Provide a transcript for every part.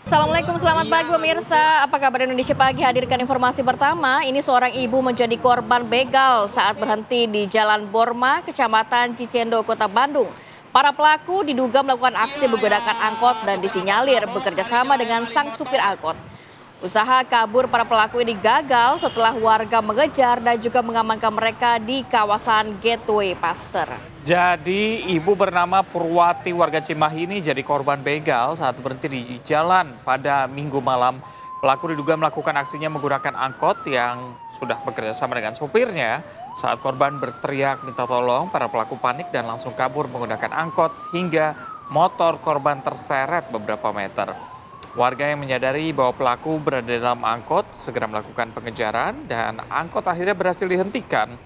Assalamualaikum, selamat pagi pemirsa. Apa kabar Indonesia Pagi? Hadirkan informasi pertama. Ini seorang ibu menjadi korban begal saat berhenti di Jalan Borma, Kecamatan Cicendo, Kota Bandung. Para pelaku diduga melakukan aksi menggunakan angkot dan disinyalir bekerja sama dengan sang supir angkot. Usaha kabur para pelaku ini gagal setelah warga mengejar dan juga mengamankan mereka di kawasan Gateway Pasteur. Jadi ibu bernama Purwati warga Cimahi ini jadi korban begal saat berhenti di jalan pada Minggu malam. Pelaku diduga melakukan aksinya menggunakan angkot yang sudah bekerja sama dengan sopirnya. Saat korban berteriak minta tolong, para pelaku panik dan langsung kabur menggunakan angkot hingga motor korban terseret beberapa meter. Warga yang menyadari bahwa pelaku berada dalam angkot segera melakukan pengejaran dan angkot akhirnya berhasil dihentikan.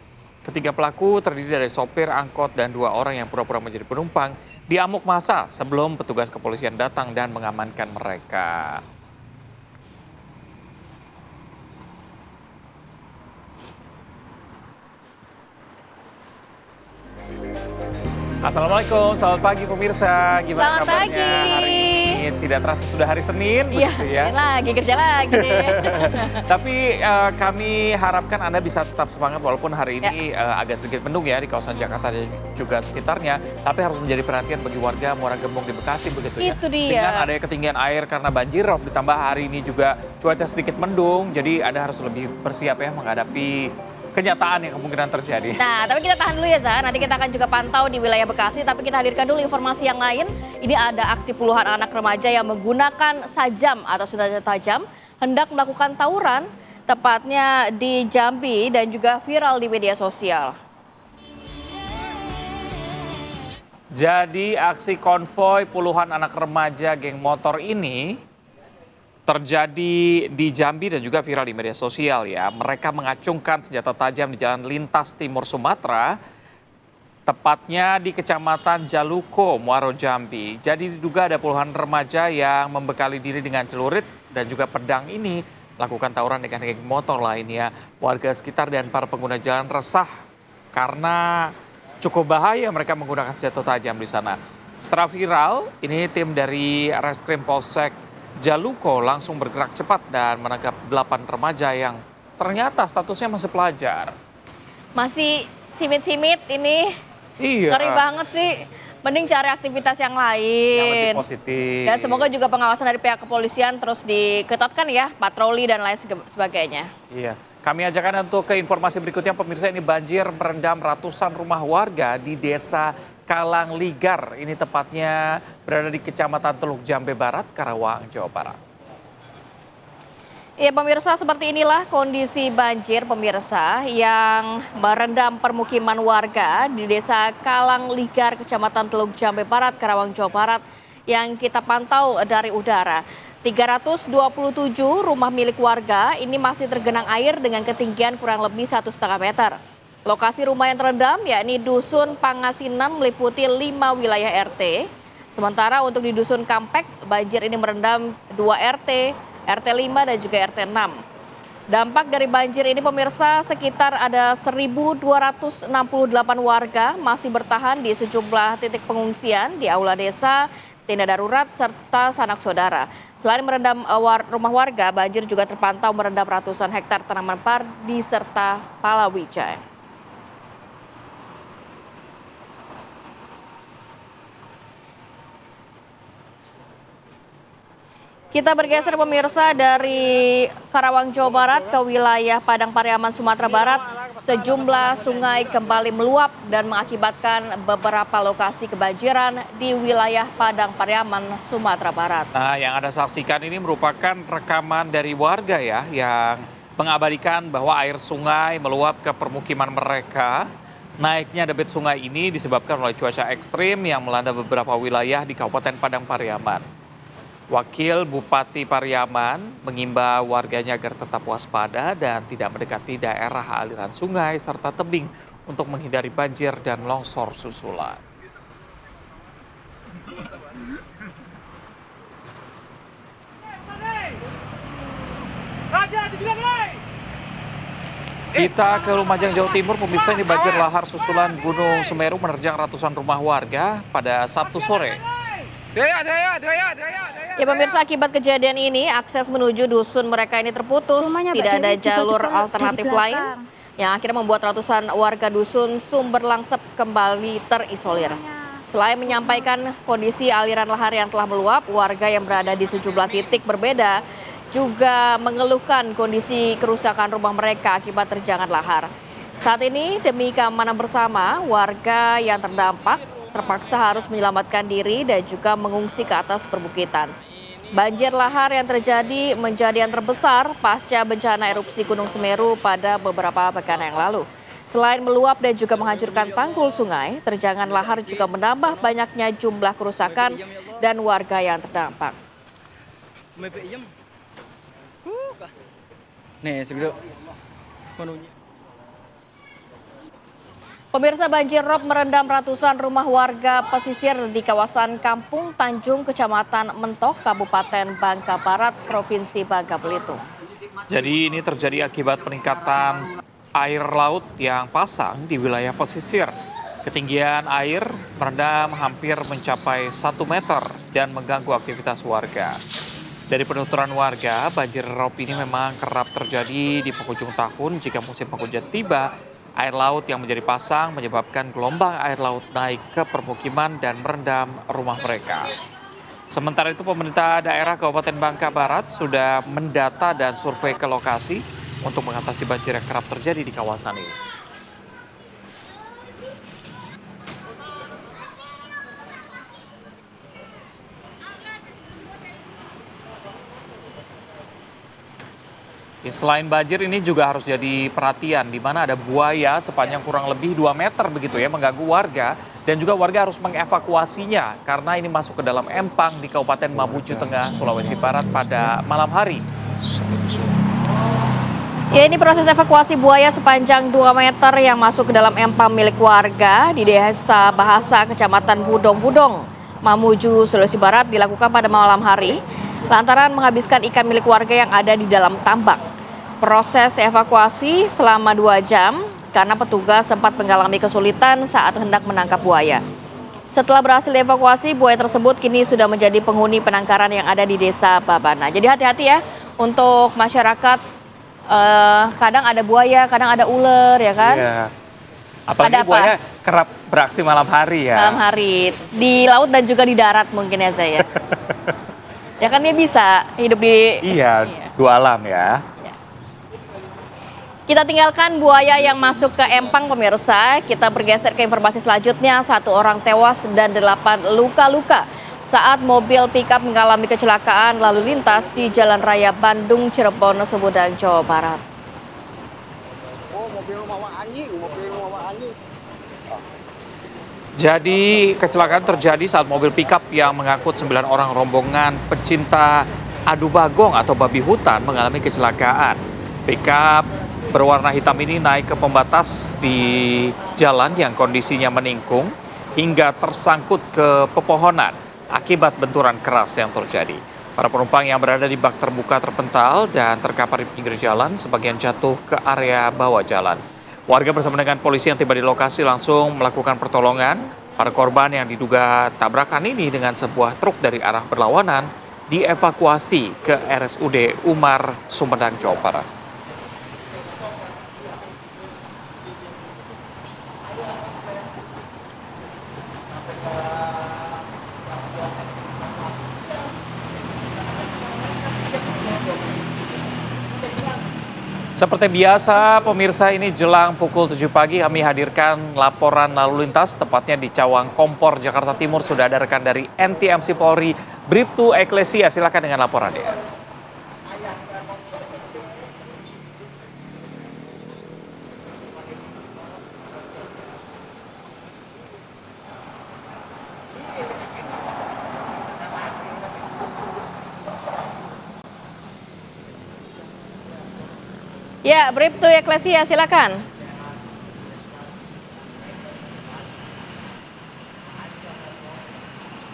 Ketiga pelaku terdiri dari sopir angkot dan 2 orang yang pura-pura menjadi penumpang diamuk massa sebelum petugas kepolisian datang dan mengamankan mereka. Assalamualaikum, selamat pagi pemirsa. Gimana Selamat kabarnya pagi. hari ini? Tidak terasa sudah hari Senin, begitu ya. Lagi kerja lagi deh. Tapi kami harapkan Anda bisa tetap semangat walaupun hari ini agak sedikit mendung ya di kawasan Jakarta dan juga sekitarnya. Tapi harus menjadi perhatian bagi warga Muara Gembong di Bekasi begitu ya. Itu dia. Dengan adanya ketinggian air karena banjirop ditambah hari ini juga cuaca sedikit mendung. Jadi Anda harus lebih bersiap ya menghadapi kenyataan yang kemungkinan terjadi. Nah, tapi kita tahan dulu ya, Zah. Nanti kita akan juga pantau di wilayah Bekasi. Tapi kita hadirkan dulu informasi yang lain. Ini ada aksi puluhan anak remaja yang menggunakan sajam atau senjata tajam hendak melakukan tawuran, tepatnya di Jambi dan juga viral di media sosial. Jadi aksi konvoi puluhan anak remaja geng motor ini terjadi di Jambi dan juga viral di media sosial ya. Mereka mengacungkan senjata tajam di jalan lintas timur Sumatera, tepatnya di Kecamatan Jaluko, Muaro Jambi. Jadi diduga ada puluhan remaja yang membekali diri dengan celurit dan juga pedang ini melakukan tawuran dengan geng motor lainnya. Warga sekitar dan para pengguna jalan resah karena cukup bahaya mereka menggunakan senjata tajam di sana. Setelah viral, ini tim dari Reskrim Polsek Jaluko langsung bergerak cepat dan menangkap 8 remaja yang ternyata statusnya masih pelajar. Masih simit-simit ini. Iya. Ngeri banget sih. Mending cari aktivitas yang lain. Yang lebih positif. Dan semoga juga pengawasan dari pihak kepolisian terus diketatkan ya, patroli dan lain sebagainya. Iya. Kami ajak Anda untuk ke informasi berikutnya. Pemirsa, ini banjir merendam ratusan rumah warga di desa Kalang Ligar. Ini tepatnya berada di Kecamatan Teluk Jambe Barat, Karawang, Jawa Barat. Ya pemirsa, seperti inilah kondisi banjir pemirsa yang merendam permukiman warga di desa Kalang Ligar, Kecamatan Teluk Jambe Barat, Karawang, Jawa Barat yang kita pantau dari udara. 327 rumah milik warga ini masih tergenang air dengan ketinggian kurang lebih 1,5 meter. Lokasi rumah yang terendam yakni Dusun Pangasinan meliputi 5 wilayah RT. Sementara untuk di Dusun Kampek, banjir ini merendam 2 RT, RT 5 dan juga RT 6. Dampak dari banjir ini pemirsa, sekitar ada 1.268 warga masih bertahan di sejumlah titik pengungsian di aula desa, tenda darurat, serta sanak saudara. Selain merendam rumah warga, banjir juga terpantau merendam ratusan hektar tanaman padi serta palawija. Kita bergeser pemirsa dari Karawang, Jawa Barat ke wilayah Padang Pariaman, Sumatera Barat. Sejumlah sungai kembali meluap dan mengakibatkan beberapa lokasi kebanjiran di wilayah Padang Pariaman, Sumatera Barat. Nah, yang Anda saksikan ini merupakan rekaman dari warga ya yang mengabadikan bahwa air sungai meluap ke permukiman mereka. Naiknya debit sungai ini disebabkan oleh cuaca ekstrim yang melanda beberapa wilayah di Kabupaten Padang Pariaman. Wakil Bupati Pariaman mengimbau warganya agar tetap waspada dan tidak mendekati daerah aliran sungai serta tebing untuk menghindari banjir dan longsor susulan. Kita ke Lumajang, Jawa Timur. Pemirsa, ini banjir lahar susulan Gunung Semeru menerjang ratusan rumah warga pada Sabtu sore. Ya pemirsa, akibat kejadian ini akses menuju dusun mereka ini terputus, Rumahnya Mbak tidak ada Dewi juga jalur dari alternatif belakang. lain yang akhirnya membuat ratusan warga dusun Sumber Langsep kembali terisolir. Selain menyampaikan kondisi aliran lahar yang telah meluap, warga yang berada di sejumlah titik berbeda juga mengeluhkan kondisi kerusakan rumah mereka akibat terjangan lahar. Saat ini demi keamanan bersama, warga yang terdampak terpaksa harus menyelamatkan diri dan juga mengungsi ke atas perbukitan. Banjir lahar yang terjadi menjadi yang terbesar pasca bencana erupsi Gunung Semeru pada beberapa pekan yang lalu. Selain meluap dan juga menghancurkan tanggul sungai, terjangan lahar juga menambah banyaknya jumlah kerusakan dan warga yang terdampak. Nih, segitu. Pemirsa, banjir rob merendam ratusan rumah warga pesisir di kawasan Kampung Tanjung, Kecamatan Mentok, Kabupaten Bangka Barat, Provinsi Bangka Belitung. Jadi ini terjadi akibat peningkatan air laut yang pasang di wilayah pesisir. Ketinggian air merendam hampir mencapai 1 meter dan mengganggu aktivitas warga. Dari penuturan warga, banjir rob ini memang kerap terjadi di penghujung tahun jika musim penghujan tiba. Air laut yang menjadi pasang menyebabkan gelombang air laut naik ke permukiman dan merendam rumah mereka. Sementara itu pemerintah daerah Kabupaten Bangka Barat sudah mendata dan survei ke lokasi untuk mengatasi banjir yang kerap terjadi di kawasan ini. Selain banjir ini juga harus jadi perhatian di mana ada buaya sepanjang kurang lebih 2 meter begitu ya mengganggu warga dan juga warga harus mengevakuasinya karena ini masuk ke dalam empang di Kabupaten Mamuju Tengah, Sulawesi Barat pada malam hari. Ya, ini proses evakuasi buaya sepanjang 2 meter yang masuk ke dalam empang milik warga di Desa Bahasa, Kecamatan Budong-Budong, Mamuju, Sulawesi Barat dilakukan pada malam hari lantaran menghabiskan ikan milik warga yang ada di dalam tambak. Proses evakuasi selama 2 jam karena petugas sempat mengalami kesulitan saat hendak menangkap buaya. Setelah berhasil dievakuasi, buaya tersebut kini sudah menjadi penghuni penangkaran yang ada di Desa Babana. Jadi hati-hati ya untuk masyarakat, kadang ada buaya, kadang ada ular ya kan? Iya. Apalagi Ada apa? buaya kerap beraksi malam hari ya. Malam hari, di laut dan juga di darat mungkin ya saya. Ya kan dia bisa hidup di... Iya, dua alam ya. Kita tinggalkan buaya yang masuk ke empang pemirsa, kita bergeser ke informasi selanjutnya. 1 orang tewas dan 8 luka-luka saat mobil pickup mengalami kecelakaan lalu lintas di Jalan Raya Bandung Cirebon, Sumedang, Jawa Barat. Jadi kecelakaan terjadi saat mobil pickup yang mengangkut 9 orang rombongan pecinta adu bagong atau babi hutan mengalami kecelakaan. Pickup berwarna hitam ini naik ke pembatas di jalan yang kondisinya meningkung hingga tersangkut ke pepohonan akibat benturan keras yang terjadi. Para penumpang yang berada di bak terbuka terpental dan terkapar di pinggir jalan, sebagian jatuh ke area bawah jalan. Warga bersama dengan polisi yang tiba di lokasi langsung melakukan pertolongan. Para korban yang diduga tabrakan ini dengan sebuah truk dari arah berlawanan dievakuasi ke RSUD Umar, Sumedang, Jawa Barat. Seperti biasa, pemirsa, ini jelang pukul 7 pagi kami hadirkan laporan lalu lintas, tepatnya di Cawang Kompor, Jakarta Timur. Sudah ada rekan dari NTMC Polri, Bribtu Eklesia. Silakan dengan laporannya. Ya, Bribtu Eklesia, silakan.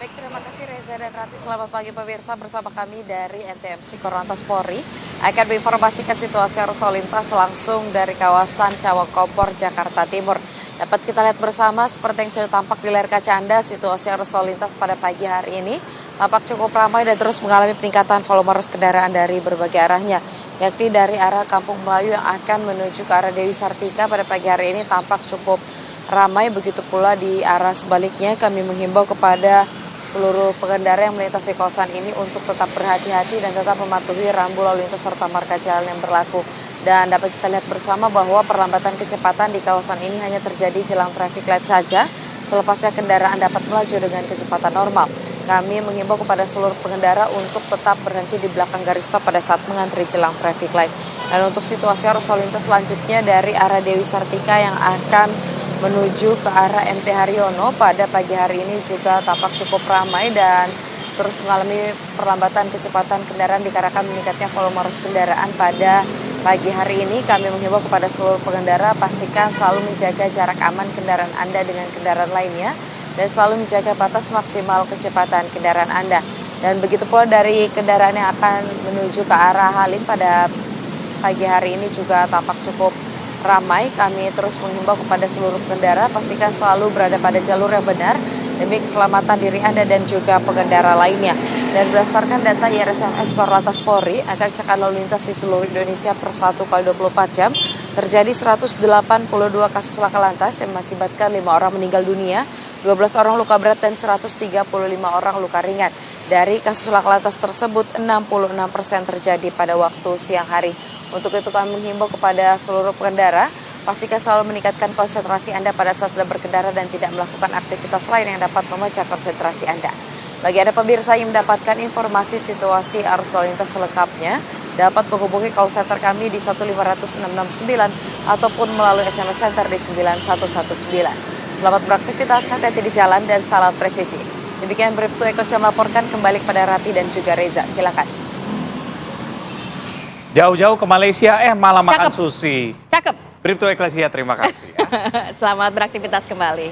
Baik, terima kasih Reza dan Rati. Selamat pagi pemirsa, bersama kami dari NTMC Korlantas Polri akan menginformasikan situasi arus lalu lintas langsung dari kawasan Cawang Kompor, Jakarta Timur. Dapat kita lihat bersama seperti yang sudah tampak di layar kaca Anda, situasi arus lalu lintas pada pagi hari ini tampak cukup ramai dan terus mengalami peningkatan volume arus kendaraan dari berbagai arahnya, yakni dari arah Kampung Melayu yang akan menuju ke arah Dewi Sartika pada pagi hari ini tampak cukup ramai, begitu pula di arah sebaliknya. Kami menghimbau kepada seluruh pengendara yang melintasi kawasan ini untuk tetap berhati-hati dan tetap mematuhi rambu lalu lintas serta marka jalan yang berlaku. Dan dapat kita lihat bersama bahwa perlambatan kecepatan di kawasan ini hanya terjadi jelang traffic light saja, selepasnya kendaraan dapat melaju dengan kecepatan normal. Kami menghimbau kepada seluruh pengendara untuk tetap berhenti di belakang garis stop pada saat mengantri jelang traffic light. Dan untuk situasi arus lalu lintas selanjutnya dari arah Dewi Sartika yang akan menuju ke arah MT Haryono pada pagi hari ini juga tampak cukup ramai dan terus mengalami perlambatan kecepatan kendaraan dikarenakan meningkatnya volume arus kendaraan pada pagi hari ini. Kami menghimbau kepada seluruh pengendara pastikan selalu menjaga jarak aman kendaraan Anda dengan kendaraan lainnya dan selalu menjaga batas maksimal kecepatan kendaraan Anda. Dan begitu pula dari kendaraan yang akan menuju ke arah Halim pada pagi hari ini juga tampak cukup ramai. Kami terus menghimbau kepada seluruh pengendara pastikan selalu berada pada jalur yang benar demi keselamatan diri Anda dan juga pengendara lainnya. Dan berdasarkan data IRSMS Korlantas Polri, angka kecelakaan lalu lintas di seluruh Indonesia per 1 kali 24 jam terjadi 182 kasus laka lantas yang mengakibatkan 5 orang meninggal dunia, 12 orang luka berat dan 135 orang luka ringan. Dari kasus laka lantas tersebut, 66% terjadi pada waktu siang hari. Untuk itu kami menghimbau kepada seluruh pengendara, pastikan selalu meningkatkan konsentrasi Anda pada saat sedang berkendara dan tidak melakukan aktivitas lain yang dapat memecah konsentrasi Anda. Bagi Anda pemirsa yang mendapatkan informasi situasi arus lalu lintas selengkapnya, dapat menghubungi call center kami di 1500669 ataupun melalui SMS Center di 9119. Selamat beraktivitas, hati-hati di jalan dan salam presisi. Demikian Bribtu Ekos yang melaporkan, kembali kepada Rati dan juga Reza. Silakan. Jauh-jauh ke Malaysia, malah makan Cakep. sushi. Cakep. Bribtu Eklesia, terima kasih. Selamat beraktivitas kembali.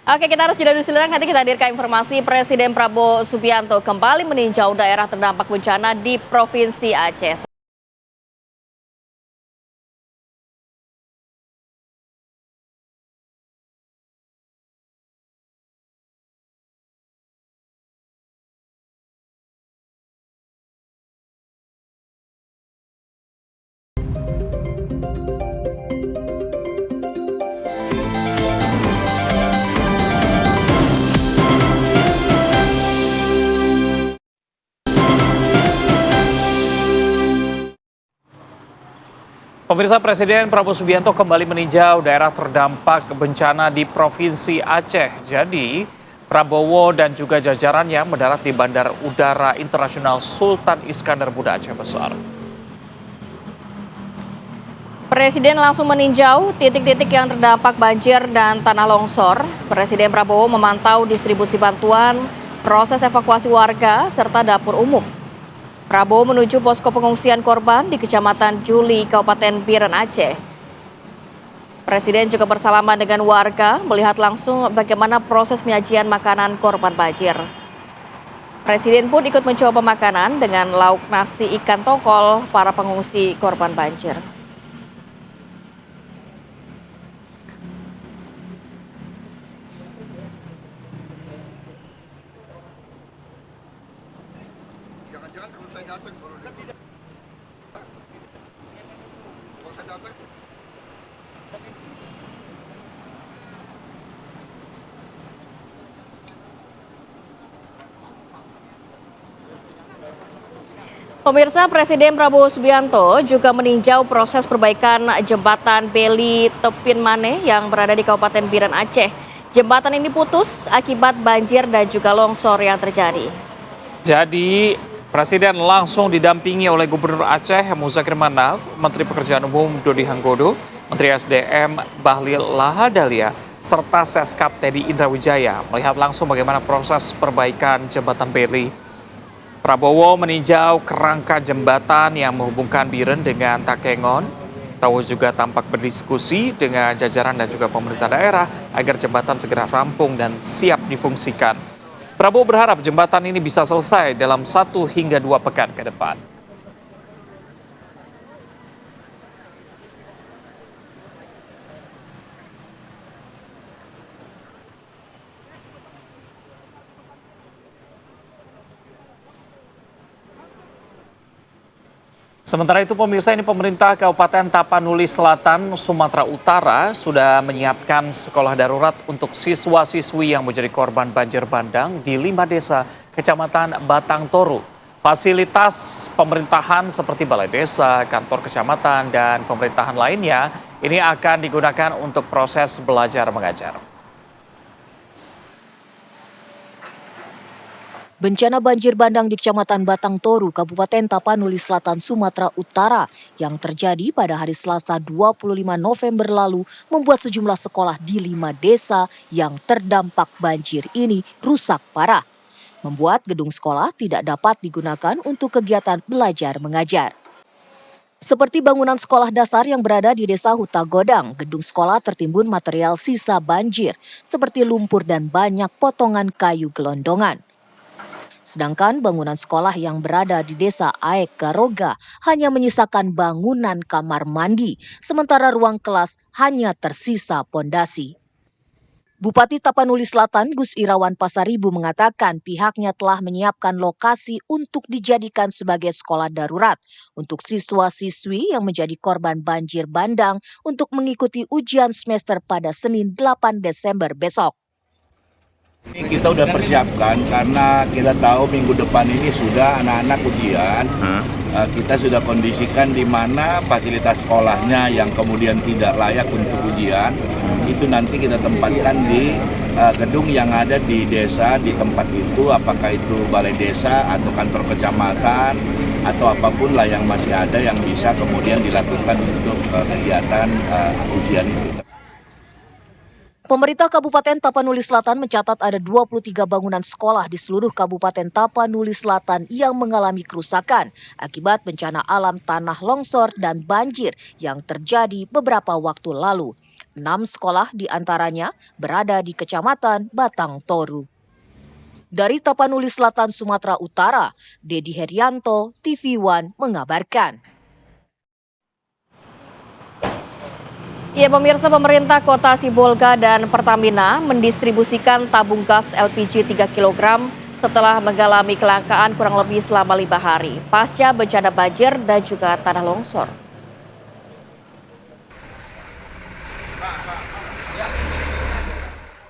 Oke, kita harus jeda dulu sebentar. Nanti kita hadirkan informasi Presiden Prabowo Subianto kembali meninjau daerah terdampak bencana di Provinsi Aceh. Pemirsa, Presiden Prabowo Subianto kembali meninjau daerah terdampak bencana di Provinsi Aceh. Jadi, Prabowo dan juga jajarannya mendarat di Bandara Udara Internasional Sultan Iskandar Muda Aceh Besar. Presiden langsung meninjau titik-titik yang terdampak banjir dan tanah longsor. Presiden Prabowo memantau distribusi bantuan, proses evakuasi warga, serta dapur umum. Prabowo menuju posko pengungsian korban di Kecamatan Juli, Kabupaten Biren, Aceh. Presiden juga bersalaman dengan warga, melihat langsung bagaimana proses penyajian makanan korban banjir. Presiden pun ikut mencoba makanan dengan lauk nasi ikan tongkol para pengungsi korban banjir. Jangan-jangan kalau saya datang baru dia. Kalau saya datang. Pemirsa, Presiden Prabowo Subianto juga meninjau proses perbaikan jembatan Beli Tepin Mane yang berada di Kabupaten Biren, Aceh. Jembatan ini putus akibat banjir dan juga longsor yang terjadi. Jadi, Presiden langsung didampingi oleh Gubernur Aceh Muzakir Manaf, Menteri Pekerjaan Umum Dodi Hanggodo, Menteri SDM Bahlil Lahadalia, serta Seskap Teddy Indrawijaya melihat langsung bagaimana proses perbaikan jembatan Beli. Prabowo meninjau kerangka jembatan yang menghubungkan Biren dengan Takengon. Prabowo juga tampak berdiskusi dengan jajaran dan juga pemerintah daerah agar jembatan segera rampung dan siap difungsikan. Prabowo berharap jembatan ini bisa selesai dalam 1 hingga 2 pekan ke depan. Sementara itu pemirsa, ini pemerintah Kabupaten Tapanuli Selatan, Sumatera Utara sudah menyiapkan sekolah darurat untuk siswa-siswi yang menjadi korban banjir bandang di 5 desa Kecamatan Batang Toru. Fasilitas pemerintahan seperti balai desa, kantor kecamatan, dan pemerintahan lainnya ini akan digunakan untuk proses belajar mengajar. Bencana banjir bandang di Kecamatan Batang Toru, Kabupaten Tapanuli Selatan, Sumatera Utara yang terjadi pada hari Selasa 25 November lalu membuat sejumlah sekolah di 5 desa yang terdampak banjir ini rusak parah. Membuat gedung sekolah tidak dapat digunakan untuk kegiatan belajar mengajar. Seperti bangunan sekolah dasar yang berada di Desa Hutagodang, gedung sekolah tertimbun material sisa banjir seperti lumpur dan banyak potongan kayu gelondongan. Sedangkan bangunan sekolah yang berada di Desa Aek Garoga hanya menyisakan bangunan kamar mandi, sementara ruang kelas hanya tersisa pondasi. Bupati Tapanuli Selatan Gus Irawan Pasaribu mengatakan pihaknya telah menyiapkan lokasi untuk dijadikan sebagai sekolah darurat untuk siswa-siswi yang menjadi korban banjir bandang untuk mengikuti ujian semester pada Senin 8 Desember besok. Ini kita udah persiapkan karena kita tahu minggu depan ini sudah anak-anak ujian. Kita sudah kondisikan di mana fasilitas sekolahnya yang kemudian tidak layak untuk ujian. Itu nanti kita tempatkan di gedung yang ada di desa di tempat itu, apakah itu balai desa atau kantor kecamatan atau apapun lah yang masih ada yang bisa kemudian dilakukan untuk kegiatan ujian itu. Pemerintah Kabupaten Tapanuli Selatan mencatat ada 23 bangunan sekolah di seluruh Kabupaten Tapanuli Selatan yang mengalami kerusakan akibat bencana alam tanah longsor dan banjir yang terjadi beberapa waktu lalu. 6 sekolah diantaranya berada di Kecamatan Batang Toru. Dari Tapanuli Selatan, Sumatera Utara, Dedi Herianto, TV One mengabarkan. Ya, pemirsa, pemerintah Kota Sibolga dan Pertamina mendistribusikan tabung gas LPG 3 kg setelah mengalami kelangkaan kurang lebih selama 5 hari pasca bencana banjir dan juga tanah longsor.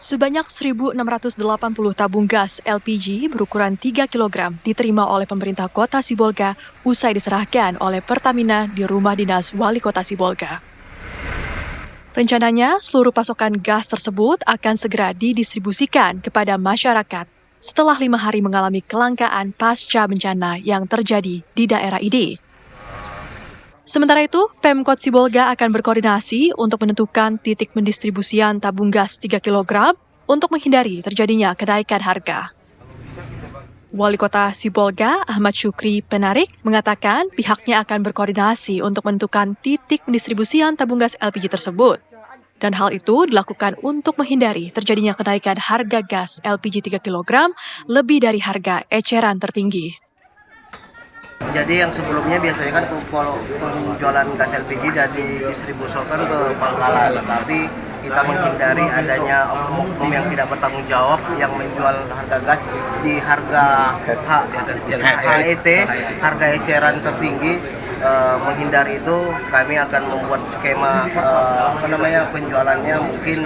Sebanyak 1.680 tabung gas LPG berukuran 3 kg diterima oleh pemerintah Kota Sibolga usai diserahkan oleh Pertamina di rumah dinas Wali Kota Sibolga. Rencananya, seluruh pasokan gas tersebut akan segera didistribusikan kepada masyarakat setelah 5 hari mengalami kelangkaan pasca bencana yang terjadi di daerah ini. Sementara itu, Pemkot Sibolga akan berkoordinasi untuk menentukan titik pendistribusian tabung gas 3 kg untuk menghindari terjadinya kenaikan harga. Wali Kota Sibolga, Ahmad Syukri Penarik, mengatakan pihaknya akan berkoordinasi untuk menentukan titik pendistribusian tabung gas LPG tersebut. Dan hal itu dilakukan untuk menghindari terjadinya kenaikan harga gas LPG 3 kg lebih dari harga eceran tertinggi. Jadi yang sebelumnya biasanya kan penjualan gas LPG dan didistribusikan ke pangkalan, tapi kita menghindari adanya oknum yang tidak bertanggung jawab yang menjual harga gas di harga HET, harga eceran tertinggi. Menghindari itu kami akan membuat skema penjualannya mungkin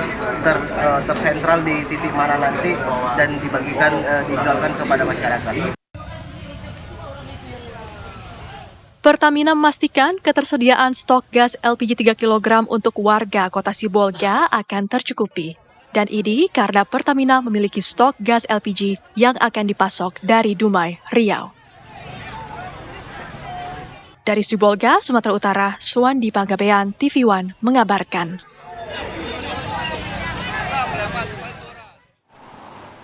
tersentral di titik mana nanti dan dijualkan kepada masyarakat. Pertamina memastikan ketersediaan stok gas LPG 3 kg untuk warga Kota Sibolga akan tercukupi. Dan ini karena Pertamina memiliki stok gas LPG yang akan dipasok dari Dumai, Riau. Dari Sibolga, Sumatera Utara, Suwandi Panggabean, TV One mengabarkan.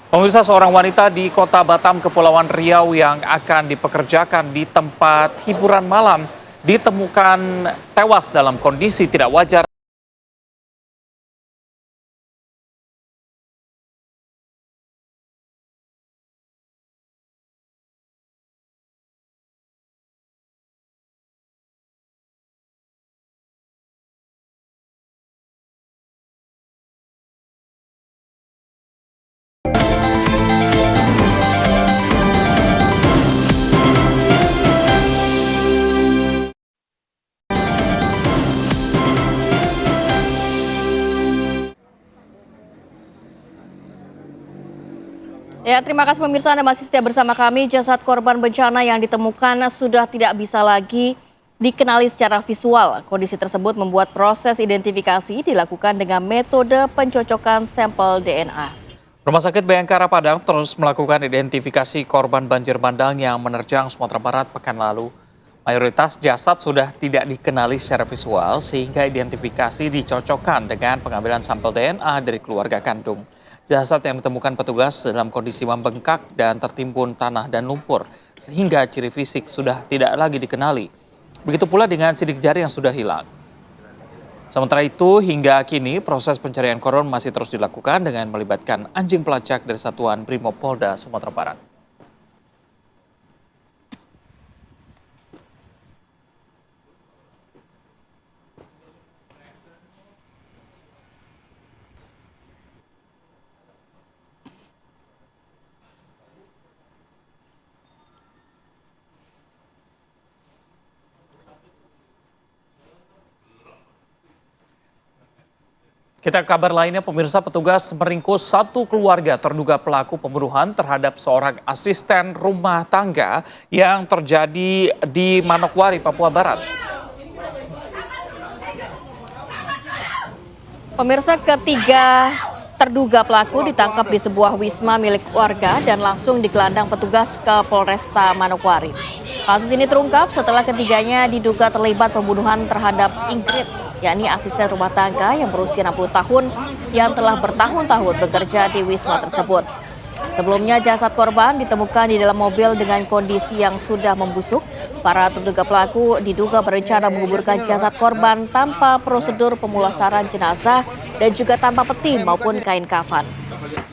Pemirsa, seorang wanita di Kota Batam, Kepulauan Riau yang akan dipekerjakan di tempat hiburan malam ditemukan tewas dalam kondisi tidak wajar. Ya, terima kasih pemirsa Anda masih setia bersama kami. Jasad korban bencana yang ditemukan sudah tidak bisa lagi dikenali secara visual. Kondisi tersebut membuat proses identifikasi dilakukan dengan metode pencocokan sampel DNA. Rumah Sakit Bayangkara Padang terus melakukan identifikasi korban banjir bandang yang menerjang Sumatera Barat pekan lalu. Mayoritas jasad sudah tidak dikenali secara visual sehingga identifikasi dicocokkan dengan pengambilan sampel DNA dari keluarga kandung. Jasad yang ditemukan petugas dalam kondisi membengkak dan tertimbun tanah dan lumpur sehingga ciri fisik sudah tidak lagi dikenali. Begitu pula dengan sidik jari yang sudah hilang. Sementara itu, hingga kini proses pencarian korban masih terus dilakukan dengan melibatkan anjing pelacak dari Satuan Brimopolda Sumatera Barat. Kita ke kabar lainnya, pemirsa, petugas meringkus satu keluarga terduga pelaku pembunuhan terhadap seorang asisten rumah tangga yang terjadi di Manokwari, Papua Barat. Pemirsa, ketiga terduga pelaku ditangkap di sebuah wisma milik warga dan langsung digelandang petugas ke Polresta Manokwari. Kasus ini terungkap setelah ketiganya diduga terlibat pembunuhan terhadap Ingrid, yakni asisten rumah tangga yang berusia 60 tahun yang telah bertahun-tahun bekerja di wisma tersebut. Sebelumnya jasad korban ditemukan di dalam mobil dengan kondisi yang sudah membusuk. Para terduga pelaku diduga berencana menguburkan jasad korban tanpa prosedur pemulasaran jenazah dan juga tanpa peti maupun kain kafan.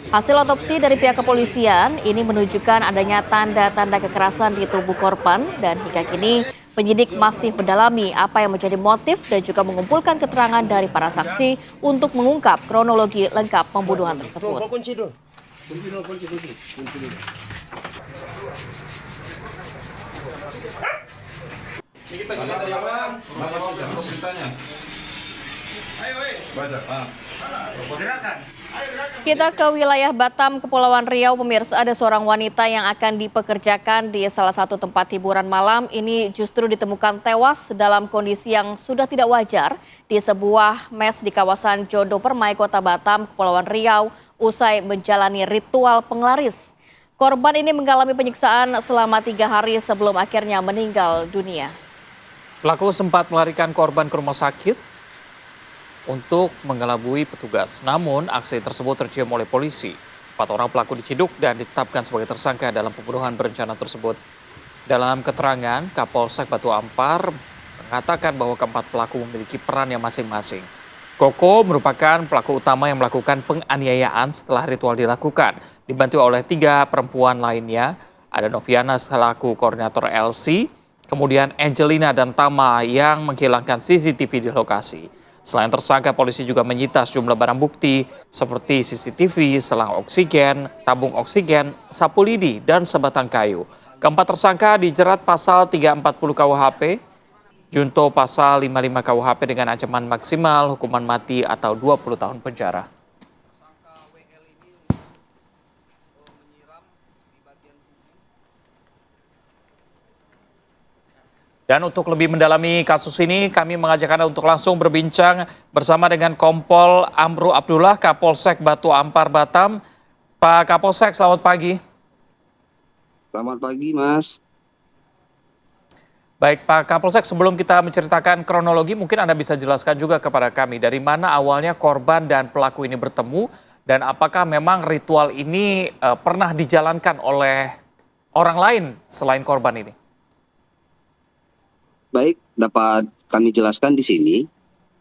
Hasil otopsi dari pihak kepolisian ini menunjukkan adanya tanda-tanda kekerasan di tubuh korban dan hingga kini penyidik masih mendalami apa yang menjadi motif dan juga mengumpulkan keterangan dari para saksi untuk mengungkap kronologi lengkap pembunuhan tersebut. Kita ke wilayah Batam, Kepulauan Riau, pemirsa. Ada seorang wanita yang akan dipekerjakan di salah satu tempat hiburan malam. Ini justru ditemukan tewas dalam kondisi yang sudah tidak wajar di sebuah mes di kawasan Jodo Permai, Kota Batam, Kepulauan Riau, usai menjalani ritual penglaris. Korban ini mengalami penyiksaan selama 3 hari sebelum akhirnya meninggal dunia. Pelaku sempat melarikan korban ke rumah sakit untuk mengelabui petugas. Namun aksi tersebut tercium oleh polisi. 4 orang pelaku diciduk dan ditetapkan sebagai tersangka dalam pembunuhan berencana tersebut. Dalam keterangan, Kapolsek Batu Ampar mengatakan bahwa keempat pelaku memiliki peran yang masing-masing. Koko merupakan pelaku utama yang melakukan penganiayaan setelah ritual dilakukan. Dibantu oleh 3 perempuan lainnya, ada Noviana selaku koordinator LC, kemudian Angelina dan Tama yang menghilangkan CCTV di lokasi. Selain tersangka, polisi juga menyita sejumlah barang bukti seperti CCTV, selang oksigen, tabung oksigen, sapu lidi, dan sebatang kayu. Keempat tersangka dijerat pasal 340 KUHP, junto pasal 55 KUHP dengan ancaman maksimal hukuman mati atau 20 tahun penjara. Dan untuk lebih mendalami kasus ini, kami mengajak Anda untuk langsung berbincang bersama dengan Kompol Amru Abdullah, Kapolsek Batu Ampar, Batam. Pak Kapolsek, selamat pagi. Selamat pagi, Mas. Baik, Pak Kapolsek, sebelum kita menceritakan kronologi, mungkin Anda bisa jelaskan juga kepada kami dari mana awalnya korban dan pelaku ini bertemu, dan apakah memang ritual ini pernah dijalankan oleh orang lain selain korban ini? Baik, dapat kami jelaskan di sini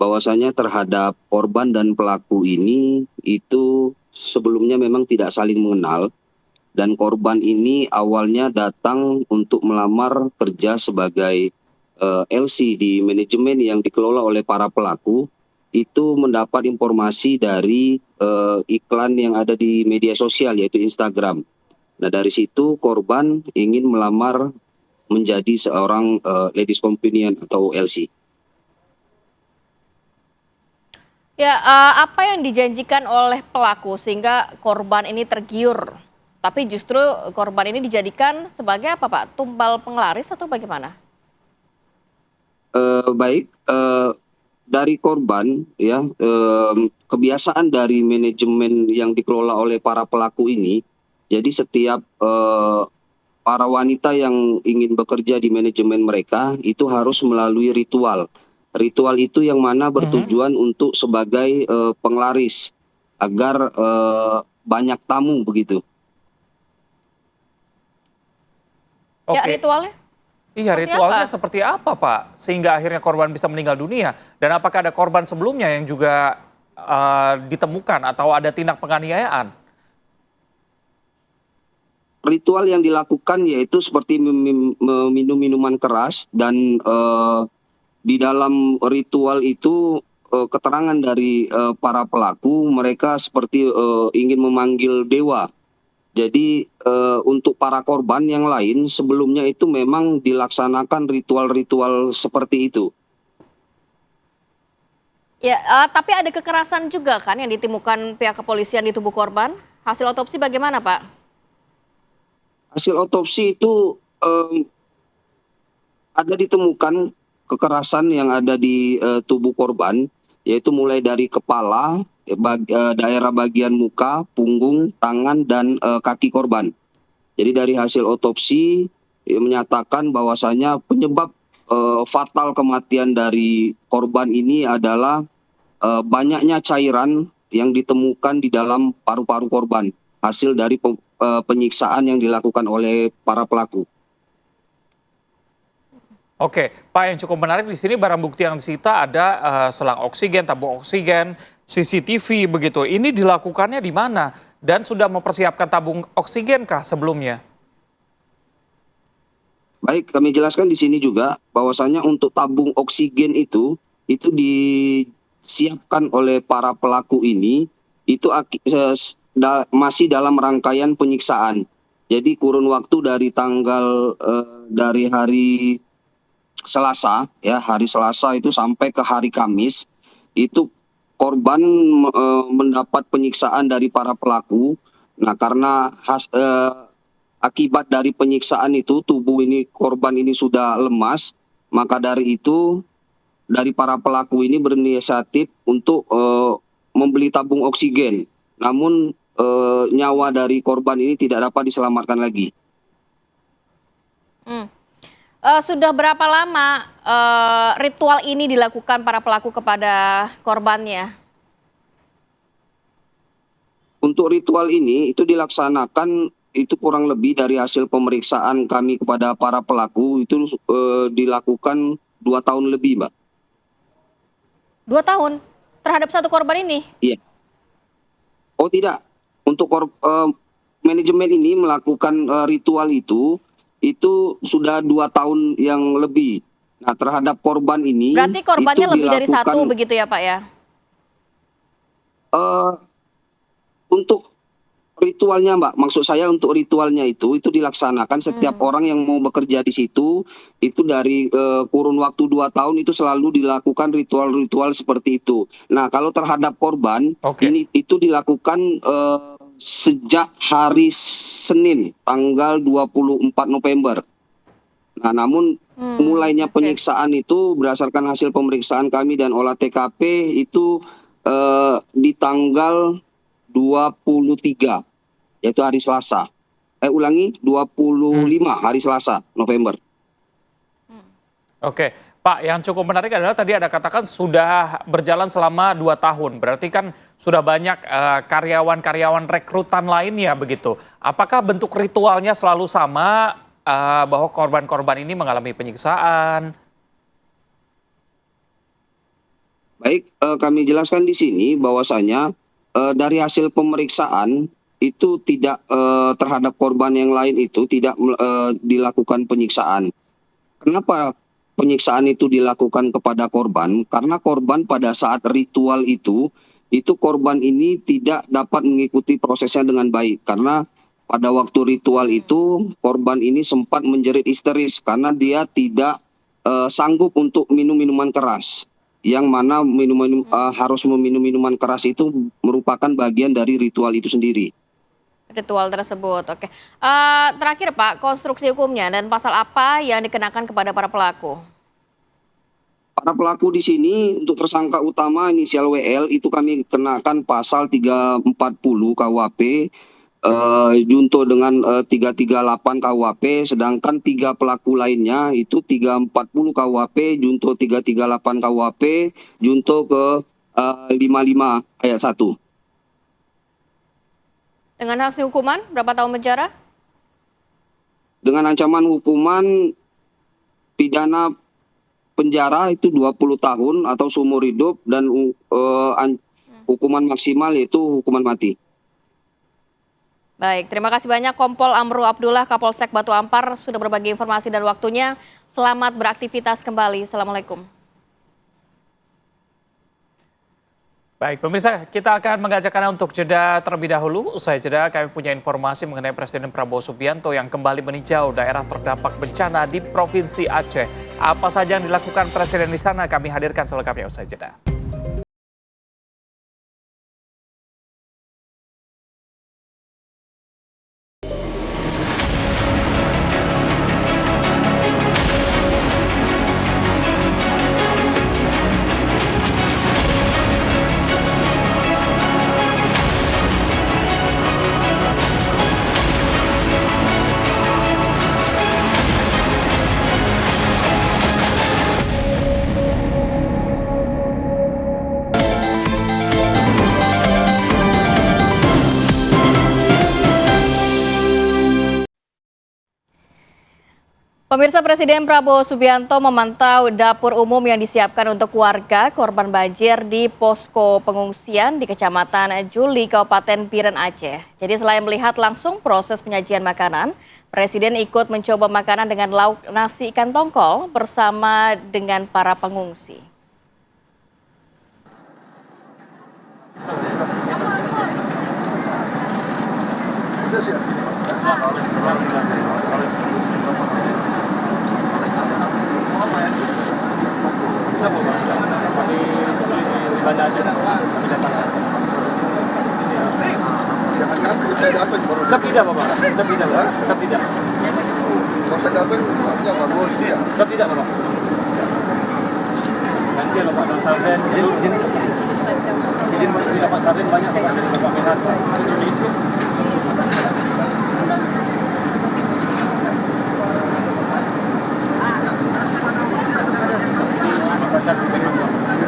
bahwasanya terhadap korban dan pelaku ini itu sebelumnya memang tidak saling mengenal, dan korban ini awalnya datang untuk melamar kerja sebagai LC di manajemen yang dikelola oleh para pelaku. Itu mendapat informasi dari iklan yang ada di media sosial, yaitu Instagram. Nah, dari situ korban ingin melamar menjadi seorang ladies companion atau LC. Ya, apa yang dijanjikan oleh pelaku sehingga korban ini tergiur Tapi justru korban ini dijadikan sebagai apa Pak? Tumbal penglaris atau bagaimana? Baik, dari korban ya, kebiasaan dari manajemen yang dikelola oleh para pelaku ini, jadi setiap para wanita yang ingin bekerja di manajemen mereka itu harus melalui ritual. Ritual itu yang mana bertujuan untuk sebagai penglaris agar banyak tamu begitu. Oke. Ya ritualnya Iya, seperti ritualnya apa? seperti apa, Pak? Sehingga akhirnya korban bisa meninggal dunia. Dan apakah ada korban sebelumnya yang juga ditemukan atau ada tindak penganiayaan? Ritual yang dilakukan yaitu seperti meminum minuman keras dan di dalam ritual itu keterangan dari para pelaku mereka seperti ingin memanggil dewa. Jadi untuk para korban yang lain sebelumnya itu memang dilaksanakan ritual-ritual seperti itu. Ya, tapi ada kekerasan juga kan yang ditemukan pihak kepolisian di tubuh korban? Hasil otopsi bagaimana Pak? Hasil otopsi itu ada ditemukan kekerasan yang ada di tubuh korban, yaitu mulai dari kepala, daerah bagian muka, punggung, tangan, dan kaki korban. Jadi dari hasil otopsi menyatakan bahwasanya penyebab fatal kematian dari korban ini adalah banyaknya cairan yang ditemukan di dalam paru-paru korban, hasil dari penyiksaan yang dilakukan oleh para pelaku. Oke, Pak, yang cukup menarik di sini barang bukti yang disita ada selang oksigen, tabung oksigen, CCTV begitu. Ini dilakukannya di mana? Dan sudah mempersiapkan tabung oksigen kah sebelumnya? Baik, kami jelaskan di sini juga bahwasanya untuk tabung oksigen itu disiapkan oleh para pelaku ini itu masih dalam rangkaian penyiksaan. Jadi kurun waktu dari tanggal dari hari Selasa, ya hari Selasa itu sampai ke hari Kamis, itu korban mendapat penyiksaan dari para pelaku. Nah, karena akibat dari penyiksaan itu tubuh ini korban ini sudah lemas, maka dari itu dari para pelaku ini berinisiatif untuk membeli tabung oksigen. Namun nyawa dari korban ini tidak dapat diselamatkan lagi. Sudah berapa lama ritual ini dilakukan para pelaku kepada korbannya? Untuk ritual ini itu dilaksanakan itu kurang lebih dari hasil pemeriksaan kami kepada para pelaku itu dilakukan 2 tahun lebih, Mbak. 2 tahun terhadap satu korban ini? Iya. Oh tidak, untuk manajemen ini melakukan ritual itu sudah 2 tahun yang lebih. Nah, terhadap korban ini Berarti korbannya itu lebih dari dilakukan, 1 begitu ya Pak ya? Untuk ritualnya, Mbak, maksud saya untuk ritualnya itu dilaksanakan setiap orang yang mau bekerja di situ itu dari kurun waktu 2 tahun itu selalu dilakukan ritual-ritual seperti itu. Nah, kalau terhadap korban ini itu dilakukan sejak hari Senin tanggal 24 November. Nah, namun mulainya penyiksaan itu berdasarkan hasil pemeriksaan kami dan olah TKP itu di tanggal 23, yaitu hari Selasa. 25 hari Selasa November. Oke, Pak, yang cukup menarik adalah tadi ada katakan sudah berjalan selama 2 tahun. Berarti kan sudah banyak karyawan-karyawan rekrutan lainnya begitu. Apakah bentuk ritualnya selalu sama bahwa korban-korban ini mengalami penyiksaan? Baik, kami jelaskan di sini bahwasanya dari hasil pemeriksaan itu tidak terhadap korban yang lain itu tidak dilakukan penyiksaan. Kenapa penyiksaan itu dilakukan kepada korban? Karena korban pada saat ritual itu korban ini tidak dapat mengikuti prosesnya dengan baik. Karena pada waktu ritual itu korban ini sempat menjerit histeris karena dia tidak sanggup untuk minum minuman keras. Yang mana harus meminum minuman keras itu merupakan bagian dari ritual itu sendiri. ritual tersebut. Oke. Terakhir Pak, konstruksi hukumnya dan pasal apa yang dikenakan kepada para pelaku? Para pelaku di sini untuk tersangka utama inisial WL itu kami kenakan pasal 340 KUHP, junto dengan 338 KUHP, sedangkan 3 pelaku lainnya itu 340 KUHP, junto 338 KUHP, junto ke 55 ayat 1. Dengan sanksi hukuman berapa tahun penjara? Dengan ancaman hukuman pidana penjara itu 20 tahun atau seumur hidup, dan hukuman maksimal yaitu hukuman mati. Baik, terima kasih banyak Kompol Amru Abdullah, Kapolsek Batu Ampar sudah berbagi informasi dan waktunya. Selamat beraktivitas kembali. Assalamualaikum. Baik, pemirsa, kita akan mengajak Anda untuk jeda terlebih dahulu. Usai jeda, kami punya informasi mengenai Presiden Prabowo Subianto yang kembali meninjau daerah terdampak bencana di Provinsi Aceh. Apa saja yang dilakukan Presiden di sana, kami hadirkan selengkapnya usai jeda. Pemirsa, Presiden Prabowo Subianto memantau dapur umum yang disiapkan untuk warga korban banjir di posko pengungsian di Kecamatan Juli, Kabupaten Biren, Aceh. Jadi selain melihat langsung proses penyajian makanan, Presiden ikut mencoba makanan dengan lauk nasi ikan tongkol bersama dengan para pengungsi. Jangan-jangan kalau saya datang baru. Sepidah Bapak, sepidah. Kalau saya datang, artinya bagus ya. Sepidah Bapak. Nanti kalau Pak Sarden, izin masuk di Pak Sarden banyak Bapak, jadi Bapak minat.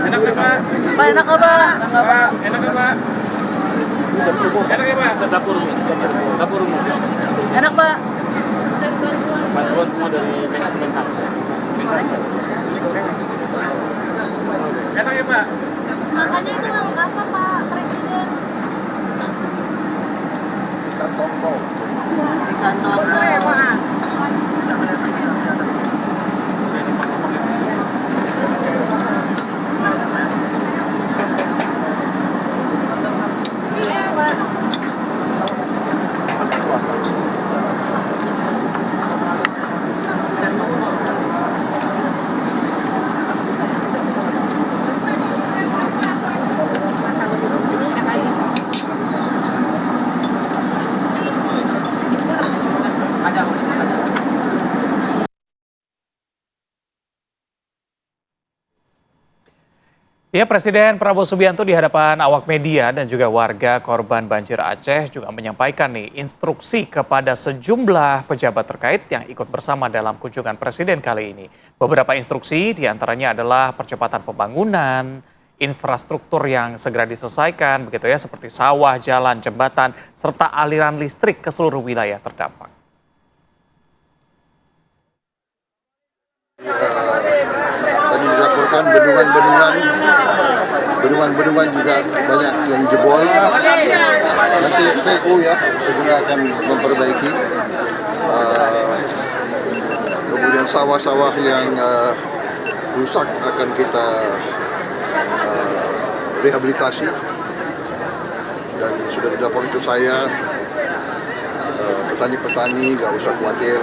Enak ya Pak? Pak, enak apa? Pak, enak ya Pak? Enak ya Pak? Dapur umum. Enak Pak? Bantuan semua dari Menhan. Enak ya Pak? Makanya itu lauk apa Pak Presiden? Ikan tongkol. Ikan tongkol ya Pak. Ya, Presiden Prabowo Subianto di hadapan awak media dan juga warga korban banjir Aceh juga menyampaikan instruksi kepada sejumlah pejabat terkait yang ikut bersama dalam kunjungan Presiden kali ini. Beberapa instruksi diantaranya adalah percepatan pembangunan, infrastruktur yang segera diselesaikan, begitu ya, seperti sawah, jalan, jembatan, serta aliran listrik ke seluruh wilayah terdampak. Tadi dilaporkan bendungan juga banyak yang jebol. Nanti PU ya segera akan memperbaiki. Kemudian sawah-sawah yang rusak akan kita rehabilitasi. Dan sudah dilaporkan ke saya, petani-petani nggak usah khawatir.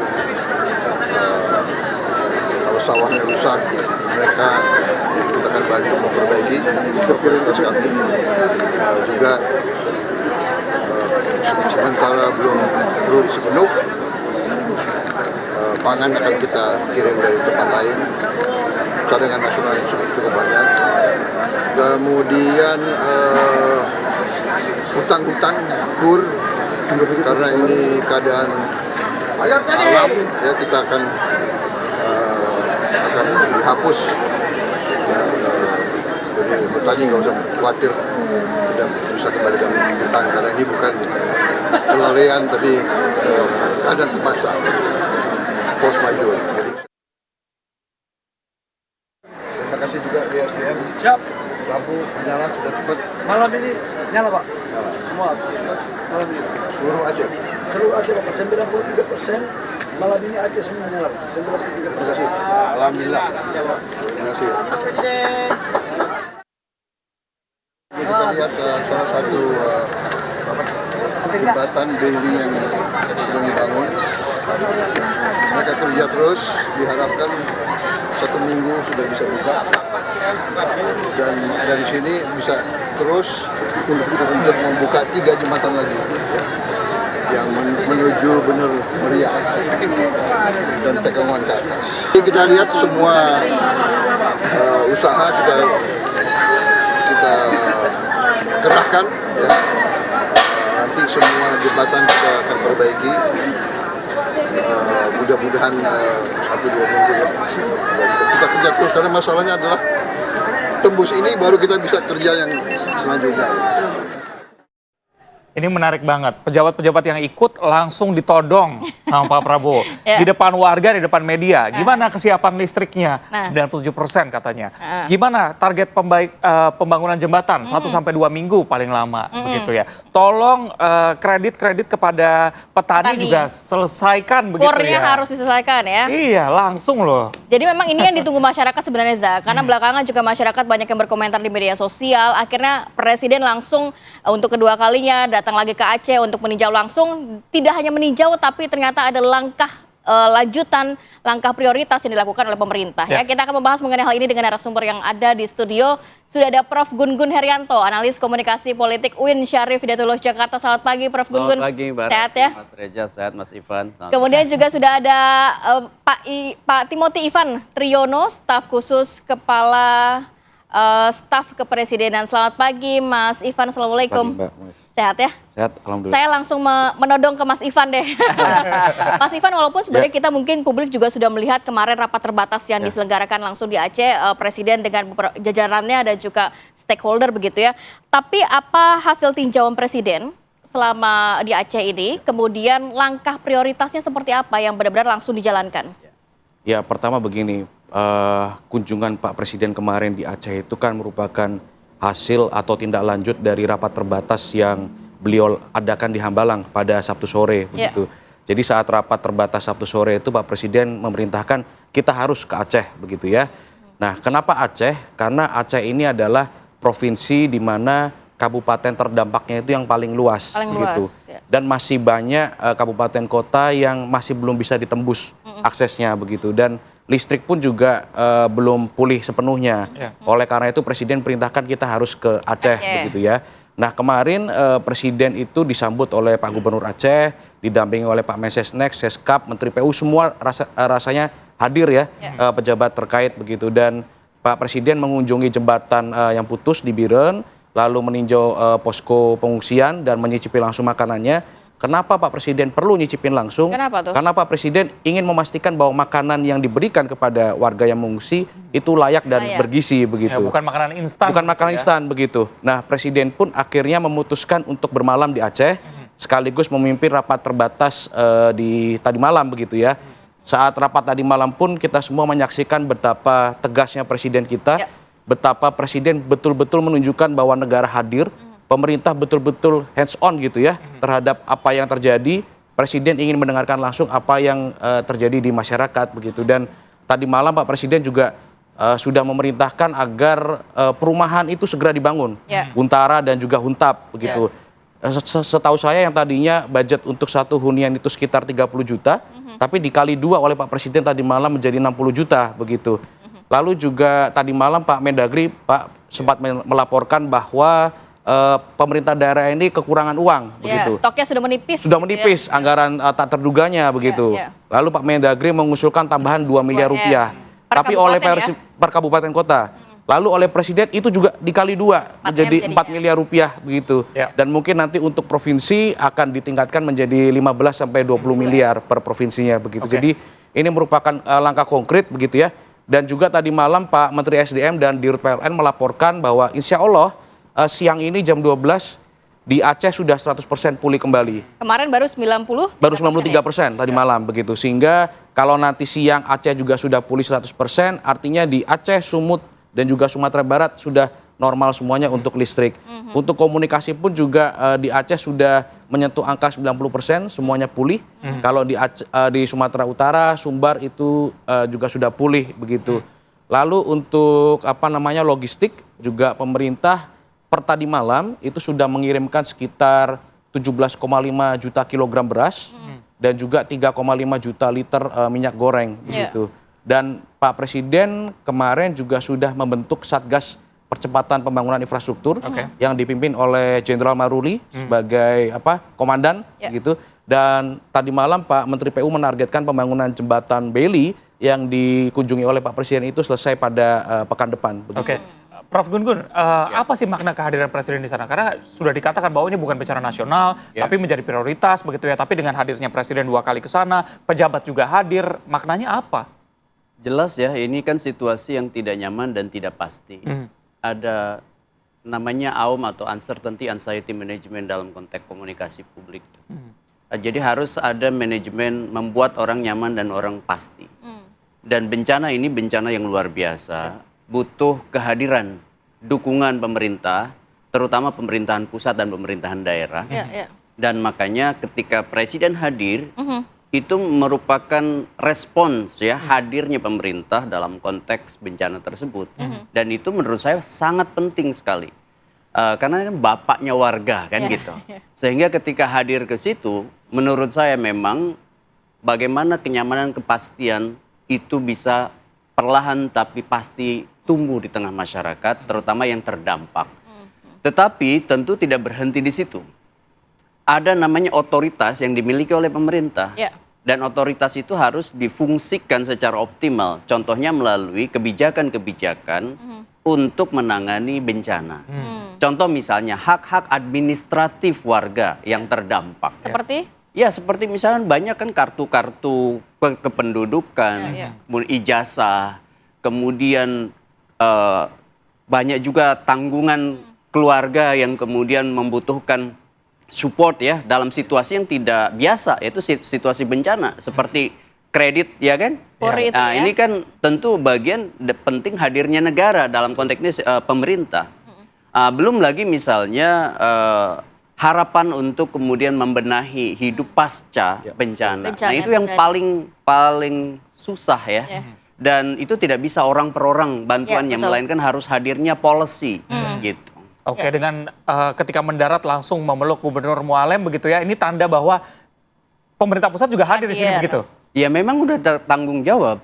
Kalau sawahnya rusak, mereka kita akan bantu memperbaiki. Prioritas kami juga Utara belum produksi penuh. Pangan akan kita kirim dari tempat lain. Cadangan nasional yang cukup banyak. Kemudian hutang-hutang kur, karena ini keadaan alam, ya kita akan dihapus. Jadi petani nggak usah khawatir tidak bisa kembalikan hutang, karena ini bukan kelalaian tapi keadaan terpaksa, force majeure. Jadi, terima kasih juga ISDM. Siap. Lampu menyala sudah cepat. Malam ini nyala Pak. Nyala. Semua malam ini. Seluruh Aceh. Seluruh Aceh Pak. 93% malam ini Aceh semua nyala Pak. 93%. Terima kasih. Alhamdulillah. Terima kasih. Kita lihat salah satu jembatan Bailey yang sedang dibangun. Mereka kerja terus, diharapkan 1 minggu sudah bisa buka. Dan dari sini bisa terus untuk membuka 3 jembatan lagi yang menuju Bener Meriah dan Tekangan ke atas. Jadi kita lihat semua usaha kita kerahkan, ya. Nanti semua jembatan kita akan perbaiki. Mudah-mudahan 1-2 minggu ya. Kita kerja terus, karena masalahnya adalah tembus ini baru kita bisa kerja yang selanjutnya. Ini menarik banget. Pejabat-pejabat yang ikut langsung ditodong sama Pak Prabowo. Ya. Di depan warga, di depan media. Gimana kesiapan listriknya? Nah. 97% katanya. Gimana target pembangunan jembatan? 1-2 minggu paling lama. Begitu ya. Tolong kredit-kredit kepada petani juga selesaikan begitu Kurnya ya. harus diselesaikan ya. Iya, langsung loh. Jadi memang ini yang ditunggu masyarakat sebenarnya, Za. Karena belakangan juga masyarakat banyak yang berkomentar di media sosial. Akhirnya Presiden langsung untuk kedua kalinya datang lagi ke Aceh untuk meninjau langsung. Tidak hanya meninjau, tapi ternyata ada langkah lanjutan, langkah prioritas yang dilakukan oleh pemerintah. Ya, kita akan membahas mengenai hal ini dengan narasumber yang ada di studio. Sudah ada Prof. Gun-Gun Herianto, analis komunikasi politik UIN Syarif Hidayatullah Jakarta. Selamat pagi, Prof. Gun-Gun. Selamat pagi, Mbak. Sehat ya? Mas Reza, sehat, Mas Ivan. Kemudian juga sudah ada Pak Timothy Ivan Triyono, staf khusus Kepala Staf Kepresidenan. Selamat pagi, Mas Ivan. Assalamualaikum. Pagi, Mbak. Mas. Sehat ya? Sehat, alhamdulillah. Saya langsung menodong ke Mas Ivan deh. Mas Ivan, walaupun sebenarnya kita mungkin publik juga sudah melihat kemarin rapat terbatas yang diselenggarakan langsung di Aceh, Presiden dengan jajarannya dan juga stakeholder begitu ya. Tapi apa hasil tinjauan Presiden selama di Aceh ini? Kemudian langkah prioritasnya seperti apa yang benar-benar langsung dijalankan? Ya, pertama begini, kunjungan Pak Presiden kemarin di Aceh itu kan merupakan hasil atau tindak lanjut dari rapat terbatas yang beliau adakan di Hambalang pada Sabtu sore begitu. Jadi saat rapat terbatas Sabtu sore itu Pak Presiden memerintahkan kita harus ke Aceh begitu ya. Nah, kenapa Aceh? Karena Aceh ini adalah provinsi di mana kabupaten terdampaknya itu yang paling luas begitu. Dan masih banyak kabupaten kota yang masih belum bisa ditembus aksesnya begitu, dan listrik pun juga belum pulih sepenuhnya. Oleh karena itu Presiden perintahkan kita harus ke Aceh begitu ya. Nah, kemarin Presiden itu disambut oleh Pak Gubernur Aceh, didampingi oleh Pak Mensesnek, Seskap, Menteri PU, semua rasanya hadir ya, pejabat terkait begitu. Dan Pak Presiden mengunjungi jembatan yang putus di Biren, lalu meninjau posko pengungsian dan menyicipi langsung makanannya. Kenapa Pak Presiden perlu nyicipin langsung? Kenapa tuh? Karena Pak Presiden ingin memastikan bahwa makanan yang diberikan kepada warga yang mengungsi itu layak dan bergizi begitu. Ya, bukan makanan instan. Bukan makanan instan begitu. Nah, Presiden pun akhirnya memutuskan untuk bermalam di Aceh, sekaligus memimpin rapat terbatas di tadi malam begitu ya. Saat rapat tadi malam pun kita semua menyaksikan betapa tegasnya Presiden kita, betapa Presiden betul-betul menunjukkan bahwa negara hadir. Pemerintah betul-betul hands on gitu ya terhadap apa yang terjadi. Presiden ingin mendengarkan langsung apa yang terjadi di masyarakat begitu. Dan tadi malam Pak Presiden juga sudah memerintahkan agar perumahan itu segera dibangun. Huntara dan juga Huntap begitu. Setahu saya yang tadinya budget untuk satu hunian itu sekitar 30 juta, tapi dikali 2 oleh Pak Presiden tadi malam menjadi 60 juta begitu. Lalu juga tadi malam Pak Mendagri sempat melaporkan bahwa pemerintah daerah ini kekurangan uang Ya, begitu. stoknya sudah menipis. Sudah gitu menipis ya. anggaran tak terduganya begitu. Ya. Lalu Pak Mendagri mengusulkan tambahan 2 miliar rupiah. Per Tapi oleh kabupaten per kabupaten kota. Lalu oleh Presiden itu juga dikali 2 menjadi 4 miliar rupiah begitu. Ya. Dan mungkin nanti untuk provinsi akan ditingkatkan menjadi 15 sampai 20 miliar per provinsinya begitu. Oke. Jadi ini merupakan langkah konkret begitu ya. Dan juga tadi malam Pak Menteri SDM dan Dirut PLN melaporkan bahwa insya Allah siang ini jam 12 di Aceh sudah 100% pulih kembali. Kemarin baru 90. Baru 93% tadi malam begitu. Sehingga kalau nanti siang Aceh juga sudah pulih 100%, artinya di Aceh, Sumut dan juga Sumatera Barat sudah normal semuanya untuk listrik. Untuk komunikasi pun juga di Aceh sudah menyentuh angka 90%, semuanya pulih. Kalau di Sumatera Utara, Sumbar itu juga sudah pulih begitu. Lalu untuk logistik juga pemerintah per tadi malam itu sudah mengirimkan sekitar 17,5 juta kilogram beras dan juga 3,5 juta liter minyak goreng begitu. Dan Pak Presiden kemarin juga sudah membentuk Satgas Percepatan Pembangunan Infrastruktur yang dipimpin oleh Jenderal Maruli sebagai komandan gitu. Dan tadi malam Pak Menteri PU menargetkan pembangunan jembatan Beli yang dikunjungi oleh Pak Presiden itu selesai pada pekan depan begitu. Oke. Prof Gun-Gun, apa sih makna kehadiran Presiden di sana? Karena sudah dikatakan bahwa ini bukan bencana nasional, tapi menjadi prioritas begitu ya. Tapi dengan hadirnya Presiden 2 kali ke sana, pejabat juga hadir, maknanya apa? Jelas ya, ini kan situasi yang tidak nyaman dan tidak pasti. Ada namanya AUM atau Uncertainty Anxiety Management dalam konteks komunikasi publik. Jadi harus ada manajemen membuat orang nyaman dan orang pasti. Dan bencana ini bencana yang luar biasa, butuh kehadiran, dukungan pemerintah, terutama pemerintahan pusat dan pemerintahan daerah. Dan makanya ketika Presiden hadir, itu merupakan respons ya hadirnya pemerintah dalam konteks bencana tersebut. Dan itu menurut saya sangat penting sekali. Karena kan bapaknya warga kan gitu. Sehingga ketika hadir ke situ, menurut saya memang bagaimana kenyamanan kepastian itu bisa perlahan tapi pasti tumbuh di tengah masyarakat, terutama yang terdampak. Tetapi tentu tidak berhenti di situ. Ada namanya otoritas yang dimiliki oleh pemerintah. Dan otoritas itu harus difungsikan secara optimal. Contohnya melalui kebijakan-kebijakan untuk menangani bencana. Contoh misalnya hak-hak administratif warga yang terdampak. Seperti? Ya seperti misalnya banyak kan kartu-kartu kependudukan, ijazah, kemudian banyak juga tanggungan keluarga yang kemudian membutuhkan support ya dalam situasi yang tidak biasa, yaitu situasi bencana seperti kredit ya kan. Nah ini kan tentu bagian penting hadirnya negara dalam konteks ini pemerintah. Belum lagi misalnya harapan untuk kemudian membenahi hidup pasca bencana. Nah itu yang paling susah ya. Dan itu tidak bisa orang per orang bantuannya, melainkan harus hadirnya policy gitu. Oke, dengan ketika mendarat langsung memeluk Gubernur Mualem begitu ya, ini tanda bahwa pemerintah pusat juga hadir di sini begitu? Ya memang udah tanggung jawab.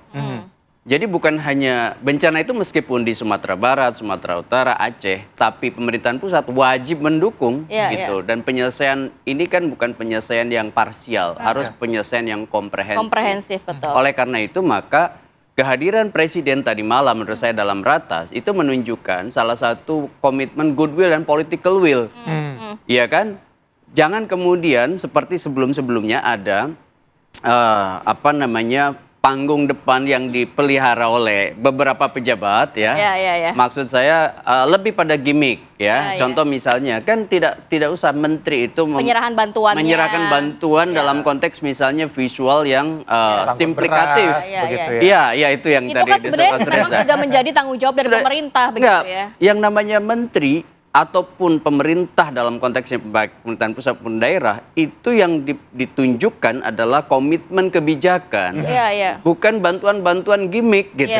Jadi bukan hanya bencana itu meskipun di Sumatera Barat, Sumatera Utara, Aceh, tapi pemerintahan pusat wajib mendukung gitu. Dan penyelesaian ini kan bukan penyelesaian yang parsial, harus penyelesaian yang komprehensif. Komprehensif, betul. Oleh karena itu maka kehadiran Presiden tadi malam menurut saya dalam ratas itu menunjukkan salah satu komitmen goodwill dan political will. Iya kan? Jangan kemudian seperti sebelum-sebelumnya ada panggung depan yang dipelihara oleh beberapa pejabat ya. Maksud saya lebih pada gimmick ya. Contoh misalnya kan tidak usah menteri itu menyerahkan bantuan dalam konteks misalnya visual yang simplikatif. Iya, itu yang itu tadi kan sebenarnya memang sudah menjadi tanggung jawab dari pemerintah begitu ya. Yang namanya menteri ataupun pemerintah dalam konteksnya baik pemerintahan pusat maupun daerah itu yang ditunjukkan adalah komitmen kebijakan, bukan bantuan-bantuan gimmick gitu.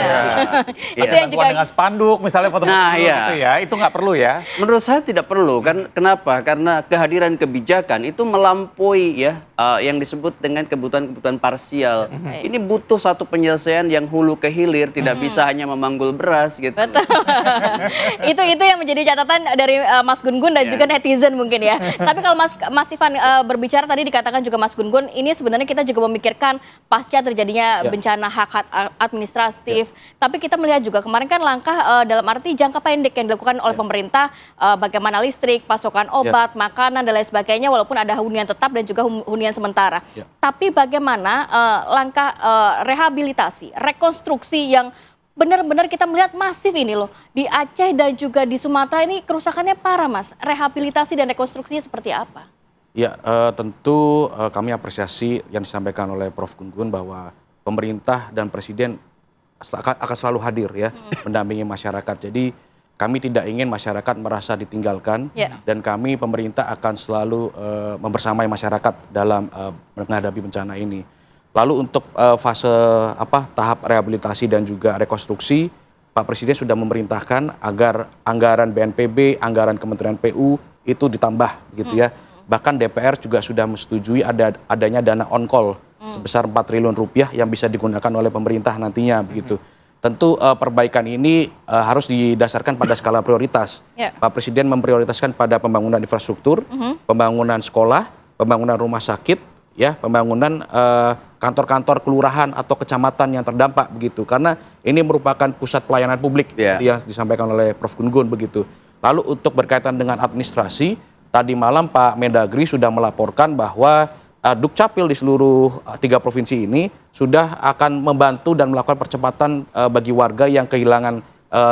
Bantuan dengan spanduk misalnya foto-foto gitu ya, itu nggak perlu ya? Menurut saya tidak perlu kan? Kenapa? Karena kehadiran kebijakan itu melampaui ya yang disebut dengan kebutuhan-kebutuhan parsial. Ini butuh satu penyelesaian yang hulu ke hilir, tidak bisa hanya memanggul beras gitu. Betul. itu yang menjadi catatan dari Mas Gun-Gun dan juga netizen mungkin ya. Tapi kalau Mas Ivan berbicara tadi dikatakan juga Mas Gun-Gun, ini sebenarnya kita juga memikirkan pasca terjadinya bencana hak administratif. Tapi kita melihat juga kemarin kan langkah dalam arti jangka pendek yang dilakukan oleh pemerintah, bagaimana listrik, pasokan obat, makanan dan lain sebagainya, walaupun ada hunian tetap dan juga hunian sementara. Tapi bagaimana langkah rehabilitasi, rekonstruksi yang benar-benar kita melihat masif ini loh. Di Aceh dan juga di Sumatera ini kerusakannya parah, Mas. Rehabilitasi dan rekonstruksinya seperti apa? Ya, tentu kami apresiasi yang disampaikan oleh Prof. Gun-Gun bahwa pemerintah dan presiden akan selalu hadir ya, mendampingi masyarakat. Jadi kami tidak ingin masyarakat merasa ditinggalkan dan kami pemerintah akan selalu membersamai masyarakat dalam menghadapi bencana ini. Lalu untuk fase tahap rehabilitasi dan juga rekonstruksi, Pak Presiden sudah memerintahkan agar anggaran BNPB, anggaran Kementerian PU itu ditambah gitu ya. Bahkan DPR juga sudah menyetujui adanya dana on call sebesar 4 triliun rupiah yang bisa digunakan oleh pemerintah nantinya begitu. Tentu perbaikan ini harus didasarkan pada skala prioritas. Pak Presiden memprioritaskan pada pembangunan infrastruktur, pembangunan sekolah, pembangunan rumah sakit, ya, pembangunan kantor-kantor kelurahan atau kecamatan yang terdampak begitu. Karena ini merupakan pusat pelayanan publik yang disampaikan oleh Prof. Gun-Gun begitu. Lalu untuk berkaitan dengan administrasi, tadi malam Pak Mendagri sudah melaporkan bahwa Dukcapil di seluruh 3 provinsi ini sudah akan membantu dan melakukan percepatan bagi warga yang kehilangan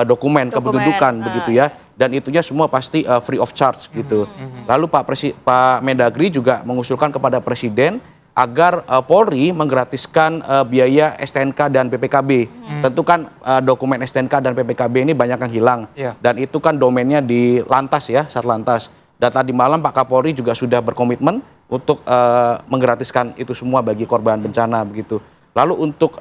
dokumen kependudukan begitu ya. Dan itunya semua pasti free of charge gitu. Lalu Pak Mendagri juga mengusulkan kepada Presiden agar Polri menggratiskan biaya STNK dan PPKB. Tentu kan dokumen STNK dan PPKB ini banyak yang hilang. Dan itu kan domainnya di Lantas ya, Satlantas. Dan tadi malam Pak Kapolri juga sudah berkomitmen untuk menggratiskan itu semua bagi korban bencana begitu. Lalu untuk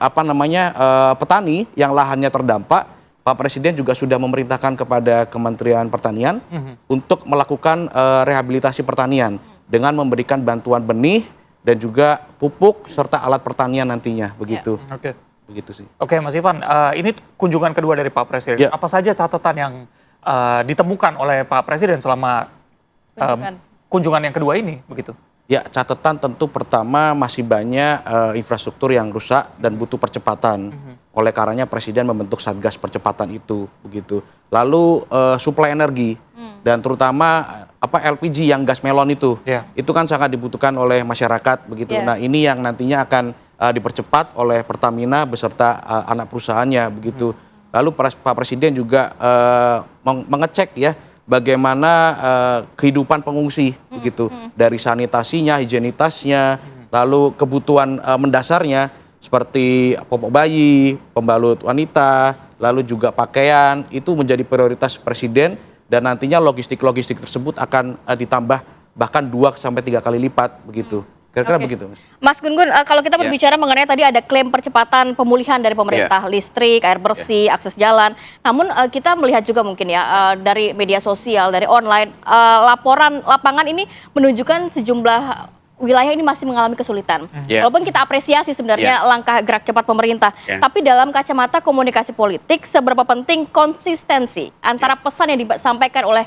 petani yang lahannya terdampak, Pak Presiden juga sudah memerintahkan kepada Kementerian Pertanian untuk melakukan rehabilitasi pertanian dengan memberikan bantuan benih dan juga pupuk serta alat pertanian nantinya begitu. Begitu sih. Oke, Mas Ivan, ini kunjungan kedua dari Pak Presiden. Apa saja catatan yang ditemukan oleh Pak Presiden selama kunjungan yang kedua ini begitu? Ya, catatan tentu pertama masih banyak infrastruktur yang rusak dan butuh percepatan. Oleh karenanya Presiden membentuk Satgas Percepatan itu begitu. Lalu suplai energi dan terutama LPG yang gas melon itu kan sangat dibutuhkan oleh masyarakat begitu. Nah, ini yang nantinya akan dipercepat oleh Pertamina beserta anak perusahaannya begitu. Lalu Pak Presiden juga mengecek ya bagaimana kehidupan pengungsi begitu, dari sanitasinya, higienitasnya, lalu kebutuhan mendasarnya seperti popok bayi, pembalut wanita, lalu juga pakaian, itu menjadi prioritas Presiden dan nantinya logistik-logistik tersebut akan ditambah bahkan 2-3 kali lipat begitu. Kira-kira begitu, Mas Gun-Gun, kalau kita berbicara mengenai tadi ada klaim percepatan pemulihan dari pemerintah, listrik, air bersih, akses jalan. Namun kita melihat juga mungkin ya dari media sosial, dari online, laporan lapangan ini menunjukkan sejumlah wilayah ini masih mengalami kesulitan. Walaupun kita apresiasi sebenarnya langkah gerak cepat pemerintah, tapi dalam kacamata komunikasi politik, seberapa penting konsistensi antara pesan yang disampaikan oleh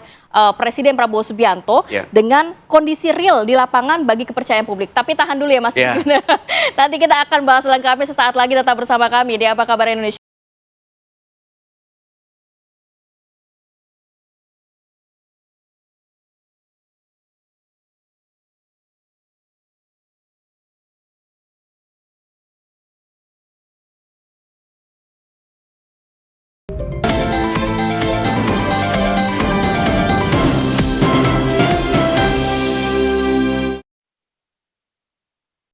Presiden Prabowo Subianto dengan kondisi real di lapangan bagi kepercayaan publik. Tapi tahan dulu ya Mas. Nanti kita akan bahas lengkapnya sesaat lagi, tetap bersama kami di Apa Kabar Indonesia.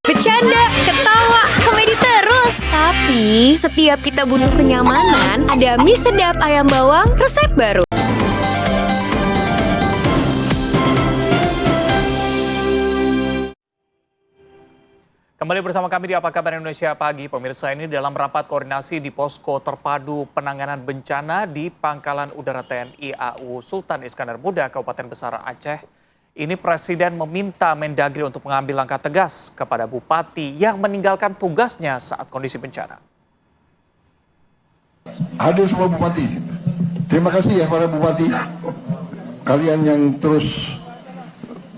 Bercanda, ketawa, komedi terus. Tapi setiap kita butuh kenyamanan, ada mie sedap ayam bawang resep baru. Kembali bersama kami di Apa Kabar Indonesia Pagi. Pemirsa, ini dalam rapat koordinasi di Posko Terpadu Penanganan Bencana di Pangkalan Udara TNI AU Sultan Iskandar Muda, Kabupaten Besar Aceh. Ini Presiden meminta Mendagri untuk mengambil langkah tegas kepada bupati yang meninggalkan tugasnya saat kondisi bencana. Hadir semua bupati. Terima kasih ya para bupati. kalian yang terus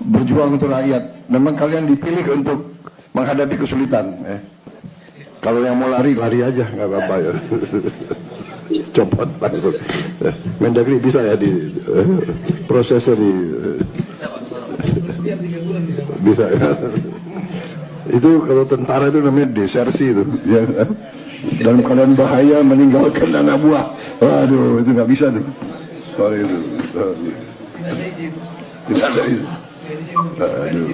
berjuang untuk rakyat. Memang kalian dipilih untuk menghadapi kesulitan. Kalau yang mau lari, lari aja, nggak apa-apa ya. Copot langsung. Mendagri bisa ya di prosesnya di bisa ya. Itu kalau tentara itu namanya desersi itu. Ya. Dalam keadaan bahaya meninggalkan anak buah. Waduh, itu nggak bisa tuh. Soal itu. Tidak ada itu. Aduh.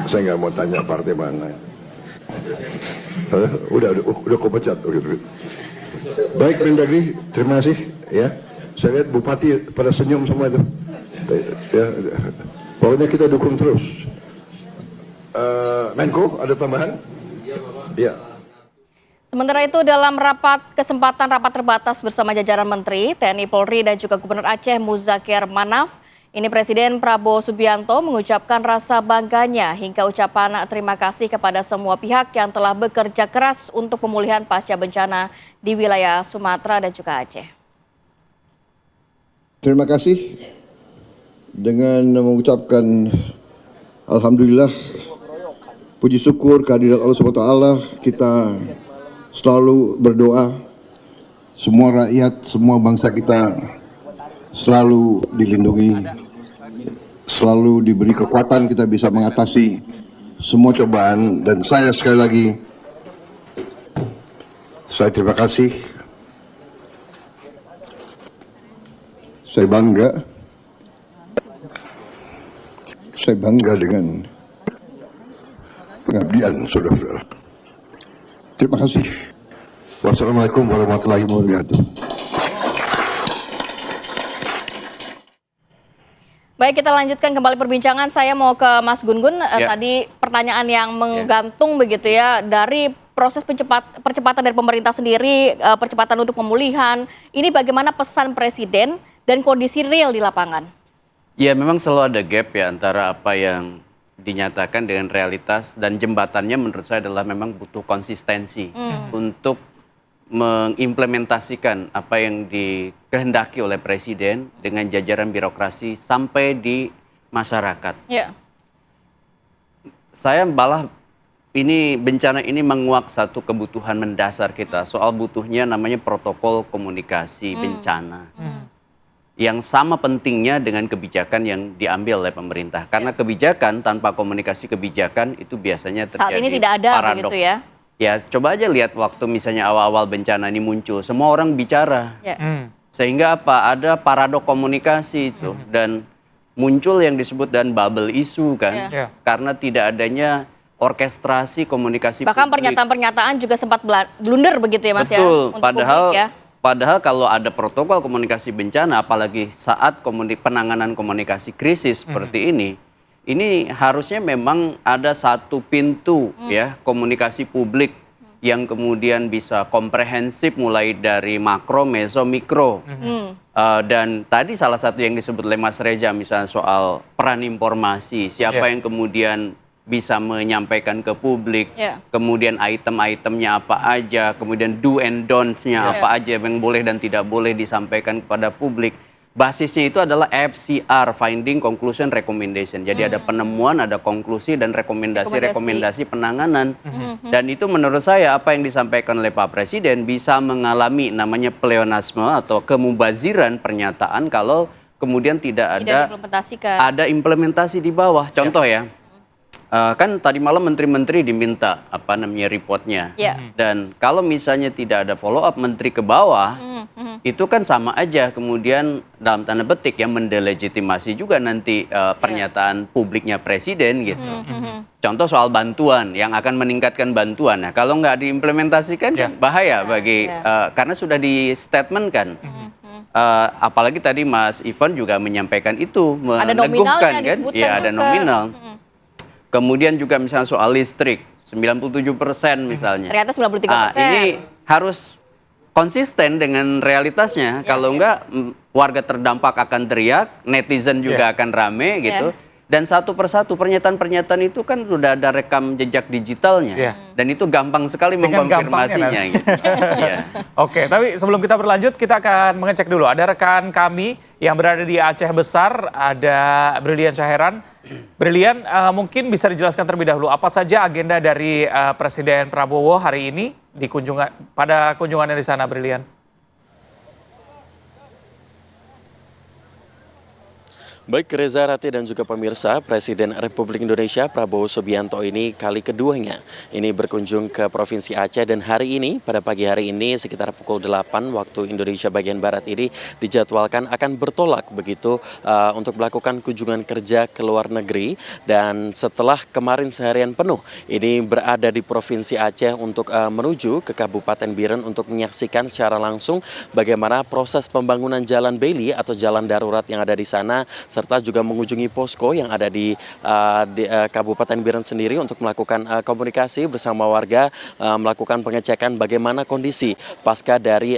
Saya nggak mau tanya partai mana. Udah kau pecat. Baik Mendagri, terima kasih ya. Saya lihat Bupati pada senyum semua itu. Ya, pokoknya kita dukung terus. Menko ada tambahan? Ya. Sementara itu dalam kesempatan rapat terbatas bersama jajaran Menteri, TNI Polri dan juga Gubernur Aceh Muzakir Manaf, ini Presiden Prabowo Subianto mengucapkan rasa bangganya hingga ucapan terima kasih kepada semua pihak yang telah bekerja keras untuk pemulihan pasca bencana di wilayah Sumatera dan juga Aceh. Terima kasih dengan mengucapkan alhamdulillah, puji syukur kehadirat Allah SWT, kita selalu berdoa semua rakyat, semua bangsa kita selalu dilindungi, selalu diberi kekuatan, kita bisa mengatasi semua cobaan. Dan saya sekali lagi, saya terima kasih, saya bangga dengan pengabdian saudara-saudara. Terima kasih. Wassalamualaikum warahmatullahi wabarakatuh. Baik, kita lanjutkan kembali perbincangan. Saya mau ke Mas Gun-Gun. Tadi pertanyaan yang menggantung begitu ya, dari proses percepatan dari pemerintah sendiri, percepatan untuk pemulihan. Ini bagaimana pesan Presiden dan kondisi real di lapangan? Ya, memang selalu ada gap ya antara apa yang dinyatakan dengan realitas, dan jembatannya menurut saya adalah memang butuh konsistensi untuk mengimplementasikan apa yang dikehendaki oleh Presiden dengan jajaran birokrasi sampai di masyarakat. Saya malah bencana ini menguak satu kebutuhan mendasar kita, soal butuhnya namanya protokol komunikasi bencana. Yang sama pentingnya dengan kebijakan yang diambil oleh pemerintah. Karena kebijakan tanpa komunikasi kebijakan itu biasanya terjadi saat ini tidak ada paradoks. begitu ya? Ya, coba aja lihat waktu misalnya awal-awal bencana ini muncul, semua orang bicara. Sehingga apa? Ada paradok komunikasi itu. Dan muncul yang disebut dan bubble issue kan. Karena tidak adanya orkestrasi komunikasi bahkan publik. pernyataan-pernyataan juga sempat blunder begitu ya Mas. Betul, ya? Padahal kalau ada protokol komunikasi bencana, apalagi saat penanganan komunikasi krisis seperti ini harusnya memang ada satu pintu ya komunikasi publik yang kemudian bisa komprehensif mulai dari makro, meso, mikro. Dan tadi salah satu yang disebut oleh Mas Reza misalnya soal peran informasi, siapa yang kemudian bisa menyampaikan ke publik, kemudian item-itemnya apa aja, kemudian do and don'ts-nya apa aja yang boleh dan tidak boleh disampaikan kepada publik. Basisnya itu adalah FCR, Finding, Conclusion, Recommendation. Jadi ada penemuan, ada konklusi, dan rekomendasi penanganan. Dan itu menurut saya apa yang disampaikan oleh Pak Presiden bisa mengalami namanya pleonasme atau kemubaziran pernyataan kalau kemudian tidak ada implementasi di bawah. Contoh ya, kan tadi malam menteri-menteri diminta reportnya. Dan kalau misalnya tidak ada follow up menteri ke bawah, itu kan sama aja kemudian dalam tanda petik yang mendelegitimasi juga nanti pernyataan publiknya Presiden gitu. Contoh soal bantuan yang akan meningkatkan bantuan. Nah, kalau nggak diimplementasikan kan bahaya bagi karena sudah di statement kan. Apalagi tadi Mas Ivan juga menyampaikan itu, meneguhkan kan? Ya ada nominal. Kemudian juga misalnya soal listrik 97% misalnya. Ternyata 93%. Ini harus konsisten dengan realitasnya. Kalau enggak warga terdampak akan teriak, netizen juga akan rame gitu. Dan satu persatu pernyataan-pernyataan itu kan sudah ada rekam jejak digitalnya. Dan itu gampang sekali mengkonfirmasinya. Gitu. Oke, tapi sebelum kita berlanjut, kita akan mengecek dulu. Ada rekan kami yang berada di Aceh Besar, ada Brilian Syaheran. Brilian, mungkin bisa dijelaskan terlebih dahulu apa saja agenda dari Presiden Prabowo hari ini di pada kunjungannya di sana, Brilian? Baik Reza, Rati dan juga pemirsa, Presiden Republik Indonesia Prabowo Subianto ini kali keduanya ini berkunjung ke Provinsi Aceh, dan hari ini pada pagi hari ini sekitar pukul 8 waktu Indonesia bagian Barat ini dijadwalkan akan bertolak begitu untuk melakukan kunjungan kerja ke luar negeri, dan setelah kemarin seharian penuh ini berada di Provinsi Aceh untuk menuju ke Kabupaten Biren untuk menyaksikan secara langsung bagaimana proses pembangunan jalan Bailey atau jalan darurat yang ada di sana, serta juga mengunjungi posko yang ada di Kabupaten Biren sendiri untuk melakukan komunikasi bersama warga, melakukan pengecekan bagaimana kondisi pasca dari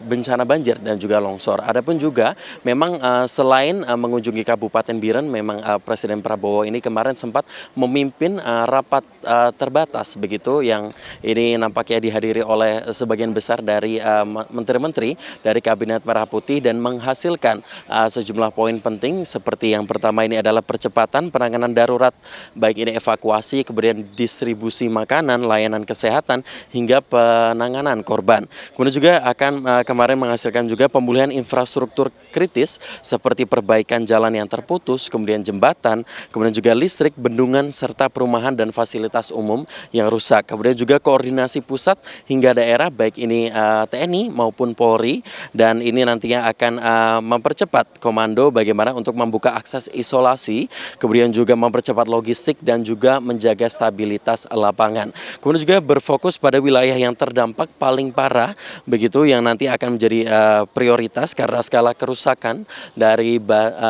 bencana banjir dan juga longsor. Adapun juga memang selain mengunjungi Kabupaten Biren, memang Presiden Prabowo ini kemarin sempat memimpin rapat terbatas begitu, yang ini nampaknya dihadiri oleh sebagian besar dari menteri-menteri dari Kabinet Merah Putih dan menghasilkan sejumlah poin penting, seperti yang pertama ini adalah percepatan penanganan darurat, baik ini evakuasi, kemudian distribusi makanan, layanan kesehatan, hingga penanganan korban. Kemudian juga akan kemarin menghasilkan juga pemulihan infrastruktur kritis seperti perbaikan jalan yang terputus, kemudian jembatan, kemudian juga listrik, bendungan, serta perumahan dan fasilitas umum yang rusak. Kemudian juga koordinasi pusat hingga daerah, baik ini TNI maupun Polri, dan ini nantinya akan mempercepat komando bagaimana untuk membuka akses isolasi, kemudian juga mempercepat logistik dan juga menjaga stabilitas lapangan. Kemudian juga berfokus pada wilayah yang terdampak paling parah begitu, yang nanti akan menjadi prioritas karena skala kerusakan dari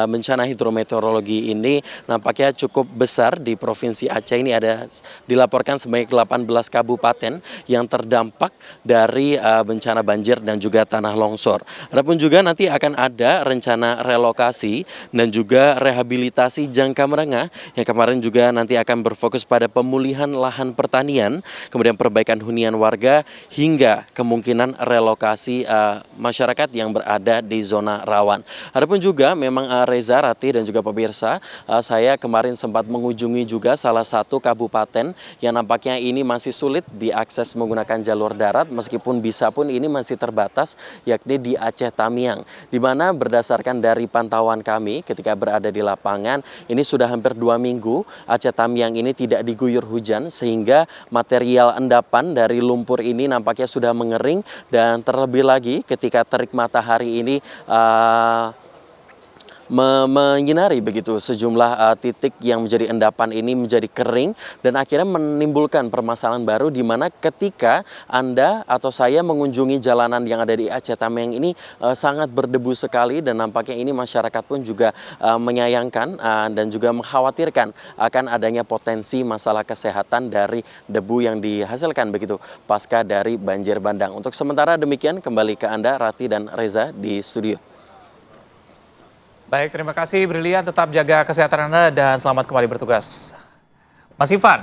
bencana hidrometeorologi ini nampaknya cukup besar. Di Provinsi Aceh ini ada dilaporkan sebanyak 18 kabupaten yang terdampak dari bencana banjir dan juga tanah longsor. Adapun juga nanti akan ada rencana relokasi dan juga rehabilitasi jangka menengah yang kemarin juga nanti akan berfokus pada pemulihan lahan pertanian, kemudian perbaikan hunian warga, hingga kemungkinan relokasi masyarakat yang berada di zona rawan. Adapun juga memang Reza, Rati dan juga pemirsa, saya kemarin sempat mengunjungi juga salah satu kabupaten yang nampaknya ini masih sulit diakses menggunakan jalur darat, meskipun bisa pun ini masih terbatas, yakni di Aceh Tamiang, di mana berdasarkan dari pantauan kami ketika berada di lapangan, ini sudah hampir 2 minggu Aceh Tamiang ini tidak diguyur hujan, sehingga material endapan dari lumpur ini nampaknya sudah mengering, dan terlebih lagi ketika terik matahari ini menyinari begitu sejumlah titik yang menjadi endapan ini menjadi kering, dan akhirnya menimbulkan permasalahan baru, di mana ketika Anda atau saya mengunjungi jalanan yang ada di Aceh Tamiang ini sangat berdebu sekali, dan nampaknya ini masyarakat pun juga menyayangkan dan juga mengkhawatirkan akan adanya potensi masalah kesehatan dari debu yang dihasilkan begitu pasca dari banjir bandang. Untuk sementara demikian, kembali ke Anda Rati dan Reza di studio. Baik, terima kasih Brilian, tetap jaga kesehatan Anda dan selamat kembali bertugas. Mas Ivan,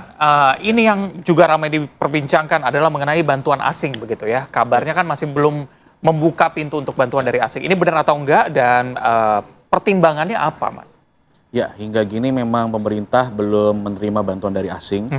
ini yang juga ramai diperbincangkan adalah mengenai bantuan asing begitu ya. Kabarnya kan masih belum membuka pintu untuk bantuan dari asing. Ini benar atau enggak, dan pertimbangannya apa, Mas? Ya, hingga gini memang pemerintah belum menerima bantuan dari asing.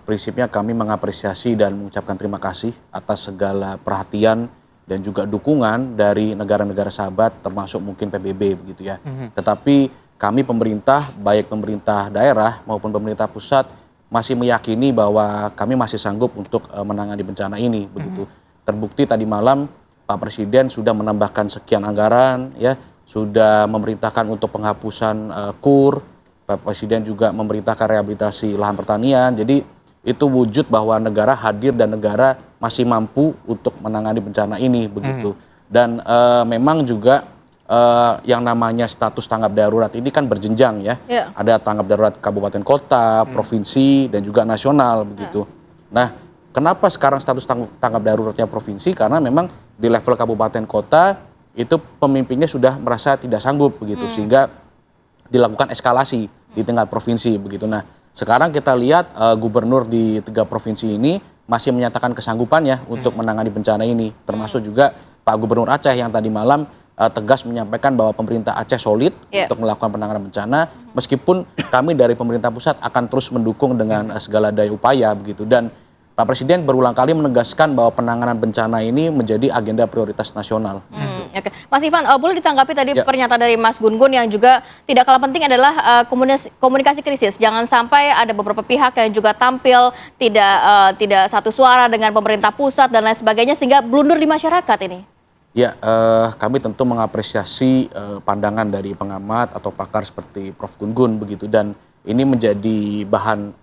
Prinsipnya kami mengapresiasi dan mengucapkan terima kasih atas segala perhatian dan juga dukungan dari negara-negara sahabat, termasuk mungkin PBB begitu ya. Tetapi kami pemerintah, baik pemerintah daerah maupun pemerintah pusat, masih meyakini bahwa kami masih sanggup untuk menangani bencana ini begitu. Terbukti tadi malam Pak Presiden sudah menambahkan sekian anggaran ya, sudah memerintahkan untuk penghapusan KUR, Pak Presiden juga memerintahkan rehabilitasi lahan pertanian. Jadi itu wujud bahwa negara hadir dan negara masih mampu untuk menangani bencana ini begitu. Dan memang juga yang namanya status tanggap darurat ini kan berjenjang ya. Ada tanggap darurat kabupaten kota, provinsi, dan juga nasional begitu. Nah, kenapa sekarang status tanggap daruratnya provinsi? Karena memang di level kabupaten kota itu pemimpinnya sudah merasa tidak sanggup begitu, sehingga dilakukan eskalasi di tingkat provinsi begitu. Nah, sekarang kita lihat gubernur di 3 provinsi ini masih menyatakan kesanggupannya untuk menangani bencana ini, termasuk juga Pak Gubernur Aceh yang tadi malam tegas menyampaikan bahwa pemerintah Aceh solid untuk melakukan penanganan bencana, meskipun kami dari pemerintah pusat akan terus mendukung dengan segala daya upaya begitu. Dan Pak Presiden berulang kali menegaskan bahwa penanganan bencana ini menjadi agenda prioritas nasional. Oke. Mas Ivan, boleh ditanggapi tadi pernyataan dari Mas Gun-Gun yang juga tidak kalah penting adalah komunikasi krisis. Jangan sampai ada beberapa pihak yang juga tampil tidak satu suara dengan pemerintah pusat dan lain sebagainya sehingga blunder di masyarakat ini. Ya, kami tentu mengapresiasi pandangan dari pengamat atau pakar seperti Prof. Gun-Gun begitu, dan ini menjadi bahan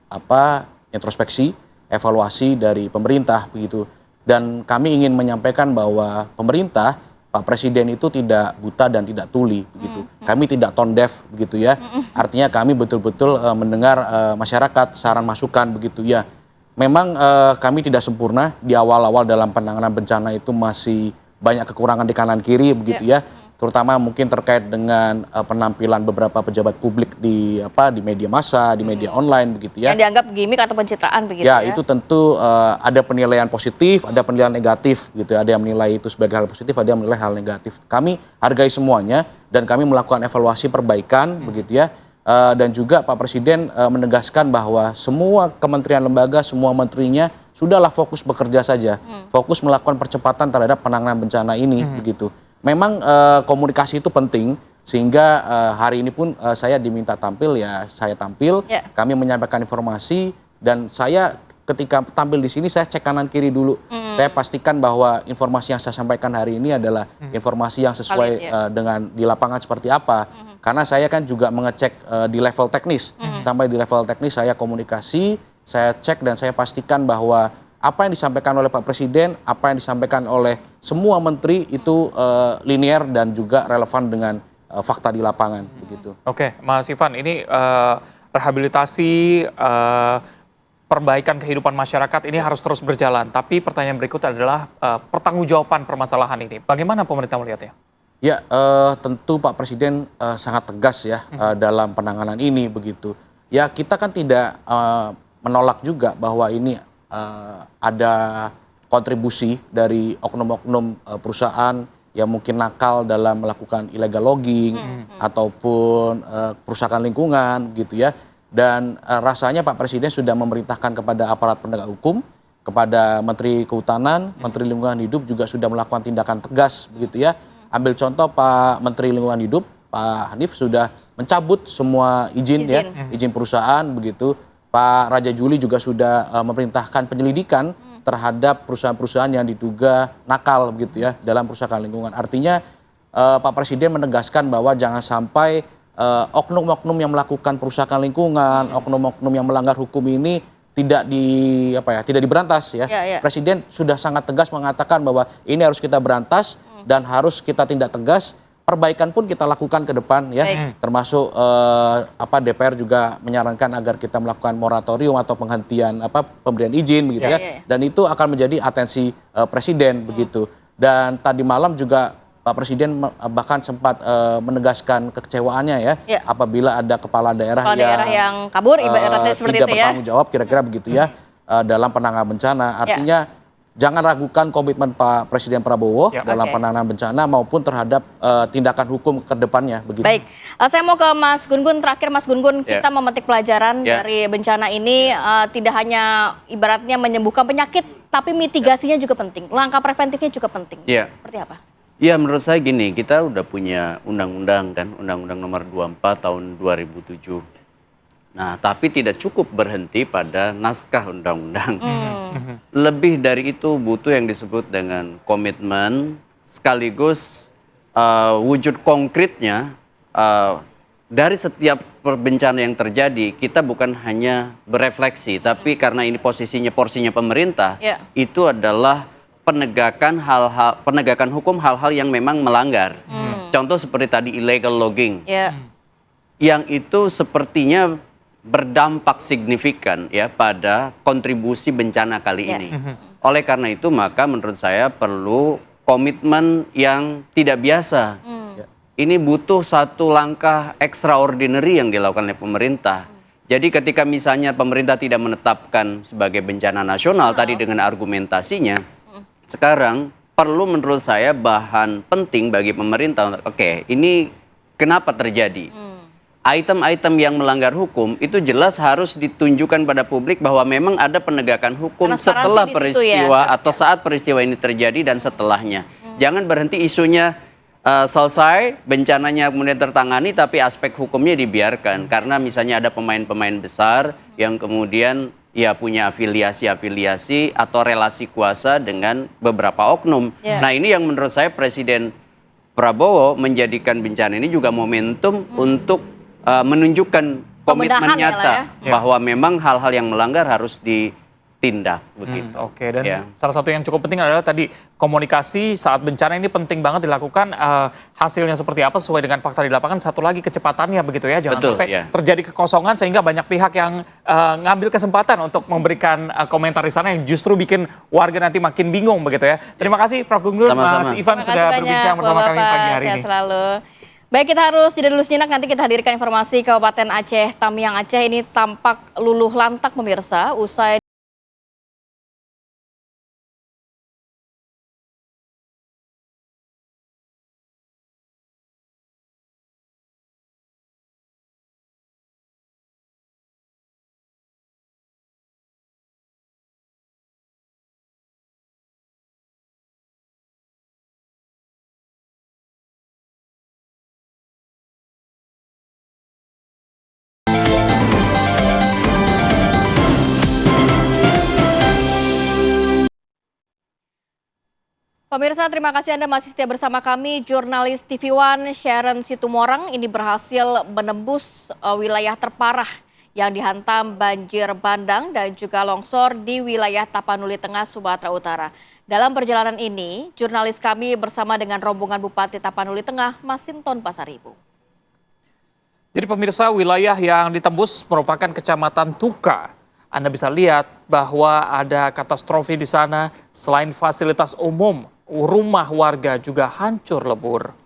introspeksi, evaluasi dari pemerintah begitu. Dan kami ingin menyampaikan bahwa pemerintah, Pak Presiden itu tidak buta dan tidak tuli begitu. Kami tidak tone deaf begitu ya. Artinya kami betul-betul mendengar masyarakat, saran masukan begitu ya. Memang kami tidak sempurna di awal-awal dalam penanganan bencana, itu masih banyak kekurangan di kanan kiri begitu ya. Terutama mungkin terkait dengan penampilan beberapa pejabat publik di media massa, di media online begitu ya. Yang dianggap gimmick atau pencitraan begitu ya. Ya, itu tentu ada penilaian positif, ada penilaian negatif gitu ya. Ada yang menilai itu sebagai hal positif, ada yang menilai hal negatif. Kami hargai semuanya dan kami melakukan evaluasi perbaikan begitu ya. Dan juga Pak Presiden menegaskan bahwa semua kementerian lembaga, semua menterinya sudahlah fokus bekerja saja. Fokus melakukan percepatan terhadap penanganan bencana ini begitu. Memang komunikasi itu penting, sehingga hari ini pun saya diminta tampil, ya saya tampil. Kami menyampaikan informasi, dan saya ketika tampil di sini saya cek kanan kiri dulu. Saya pastikan bahwa informasi yang saya sampaikan hari ini adalah informasi yang sesuai dengan di lapangan seperti apa. Karena saya kan juga mengecek di level teknis. Sampai di level teknis saya komunikasi, saya cek dan saya pastikan bahwa apa yang disampaikan oleh Pak Presiden, apa yang disampaikan oleh semua menteri itu linear dan juga relevan dengan fakta di lapangan begitu. Oke, Mas Ivan, ini rehabilitasi perbaikan kehidupan masyarakat ini harus terus berjalan. Tapi pertanyaan berikut adalah pertanggungjawaban permasalahan ini. Bagaimana pemerintah melihatnya? Ya, tentu Pak Presiden sangat tegas ya dalam penanganan ini begitu. Ya, kita kan tidak menolak juga bahwa ini ada kontribusi dari oknum-oknum perusahaan yang mungkin nakal dalam melakukan illegal logging ataupun perusahaan lingkungan gitu ya. Dan rasanya Pak Presiden sudah memerintahkan kepada aparat penegak hukum, kepada Menteri Kehutanan, Menteri Lingkungan Hidup juga sudah melakukan tindakan tegas begitu ya. Ambil contoh Pak Menteri Lingkungan Hidup, Pak Hanif sudah mencabut semua izin ya, izin perusahaan begitu. Pak Raja Juli juga sudah memerintahkan penyelidikan terhadap perusahaan-perusahaan yang diduga nakal begitu ya dalam perusahaan lingkungan. Artinya Pak Presiden menegaskan bahwa jangan sampai oknum-oknum yang melakukan perusahaan lingkungan, oknum-oknum yang melanggar hukum ini tidak diberantas ya. Presiden sudah sangat tegas mengatakan bahwa ini harus kita berantas dan harus kita tindak tegas. Perbaikan pun kita lakukan ke depan ya, termasuk DPR juga menyarankan agar kita melakukan moratorium atau penghentian pemberian izin begitu ya. Dan itu akan menjadi atensi Presiden begitu. Dan tadi malam juga Pak Presiden bahkan sempat menegaskan kekecewaannya ya, apabila ada kepala daerah yang kabur ibaratnya seperti tidak bertanggung jawab kira-kira begitu ya dalam penanganan bencana. Artinya jangan ragukan komitmen Pak Presiden Prabowo dalam penanganan bencana maupun terhadap tindakan hukum ke depannya. Begitu. Baik, saya mau ke Mas Gun-Gun. Terakhir Mas Gun-Gun, kita memetik pelajaran dari bencana ini, tidak hanya ibaratnya menyembuhkan penyakit, tapi mitigasinya juga penting. Langkah preventifnya juga penting. Seperti apa? Ya, menurut saya gini, kita udah punya undang-undang kan, Undang-Undang Nomor 24 tahun 2007. Nah, tapi tidak cukup berhenti pada naskah undang-undang. Lebih dari itu butuh yang disebut dengan komitmen sekaligus wujud konkretnya dari setiap bencana yang terjadi. Kita bukan hanya berefleksi, tapi karena ini porsinya pemerintah, itu adalah penegakan hukum hal-hal yang memang melanggar. Contoh seperti tadi illegal logging, yang itu sepertinya berdampak signifikan ya pada kontribusi bencana kali ini. Oleh karena itu maka menurut saya perlu komitmen yang tidak biasa. ini butuh satu langkah extraordinary yang dilakukan oleh pemerintah. Jadi ketika misalnya pemerintah tidak menetapkan sebagai bencana nasional tadi dengan argumentasinya, sekarang perlu menurut saya bahan penting bagi pemerintah untuk oke, ini kenapa terjadi? Item-item yang melanggar hukum itu jelas harus ditunjukkan pada publik bahwa memang ada penegakan hukum setelah peristiwa atau saat peristiwa ini terjadi dan setelahnya. Jangan berhenti isunya selesai, bencananya kemudian tertangani tapi aspek hukumnya dibiarkan karena misalnya ada pemain-pemain besar yang kemudian ya punya afiliasi-afiliasi atau relasi kuasa dengan beberapa oknum. Nah, ini yang menurut saya Presiden Prabowo menjadikan bencana ini juga momentum untuk menunjukkan komitmen nyata bahwa memang hal-hal yang melanggar harus ditindak begitu. Oke, dan salah satu yang cukup penting adalah tadi komunikasi saat bencana ini penting banget dilakukan, hasilnya seperti apa sesuai dengan fakta di lapangan. Satu lagi kecepatannya begitu ya, jangan sampai terjadi kekosongan sehingga banyak pihak yang ngambil kesempatan untuk memberikan komentar di sana yang justru bikin warga nanti makin bingung begitu ya. Terima kasih Prof. Gunggun, Mas Ivan sudah berbincang bersama kami pagi hari ini. Selalu. Baik, kita harus jeda dulu sejenak, nanti kita hadirkan informasi Kabupaten Aceh, Tamiang Aceh ini tampak luluh lantak pemirsa usai Pemirsa, terima kasih Anda masih setia bersama kami. Jurnalis TV One Sharon Situmorang ini berhasil menembus wilayah terparah yang dihantam banjir bandang dan juga longsor di wilayah Tapanuli Tengah, Sumatera Utara. Dalam perjalanan ini, jurnalis kami bersama dengan rombongan Bupati Tapanuli Tengah, Masinton Pasaribu. Jadi pemirsa, wilayah yang ditembus merupakan Kecamatan Tuka. Anda bisa lihat bahwa ada katastrofi di sana. Selain fasilitas umum, rumah warga juga hancur lebur.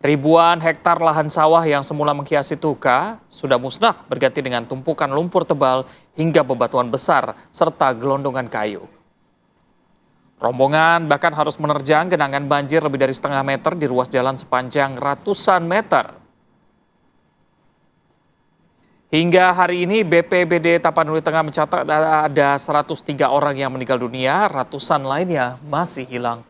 Ribuan hektar lahan sawah yang semula menghiasi Tuka sudah musnah berganti dengan tumpukan lumpur tebal hingga bebatuan besar serta gelondongan kayu. Rombongan bahkan harus menerjang genangan banjir lebih dari setengah meter di ruas jalan sepanjang ratusan meter. Hingga hari ini BPBD Tapanuli Tengah mencatat ada 103 orang yang meninggal dunia, ratusan lainnya masih hilang.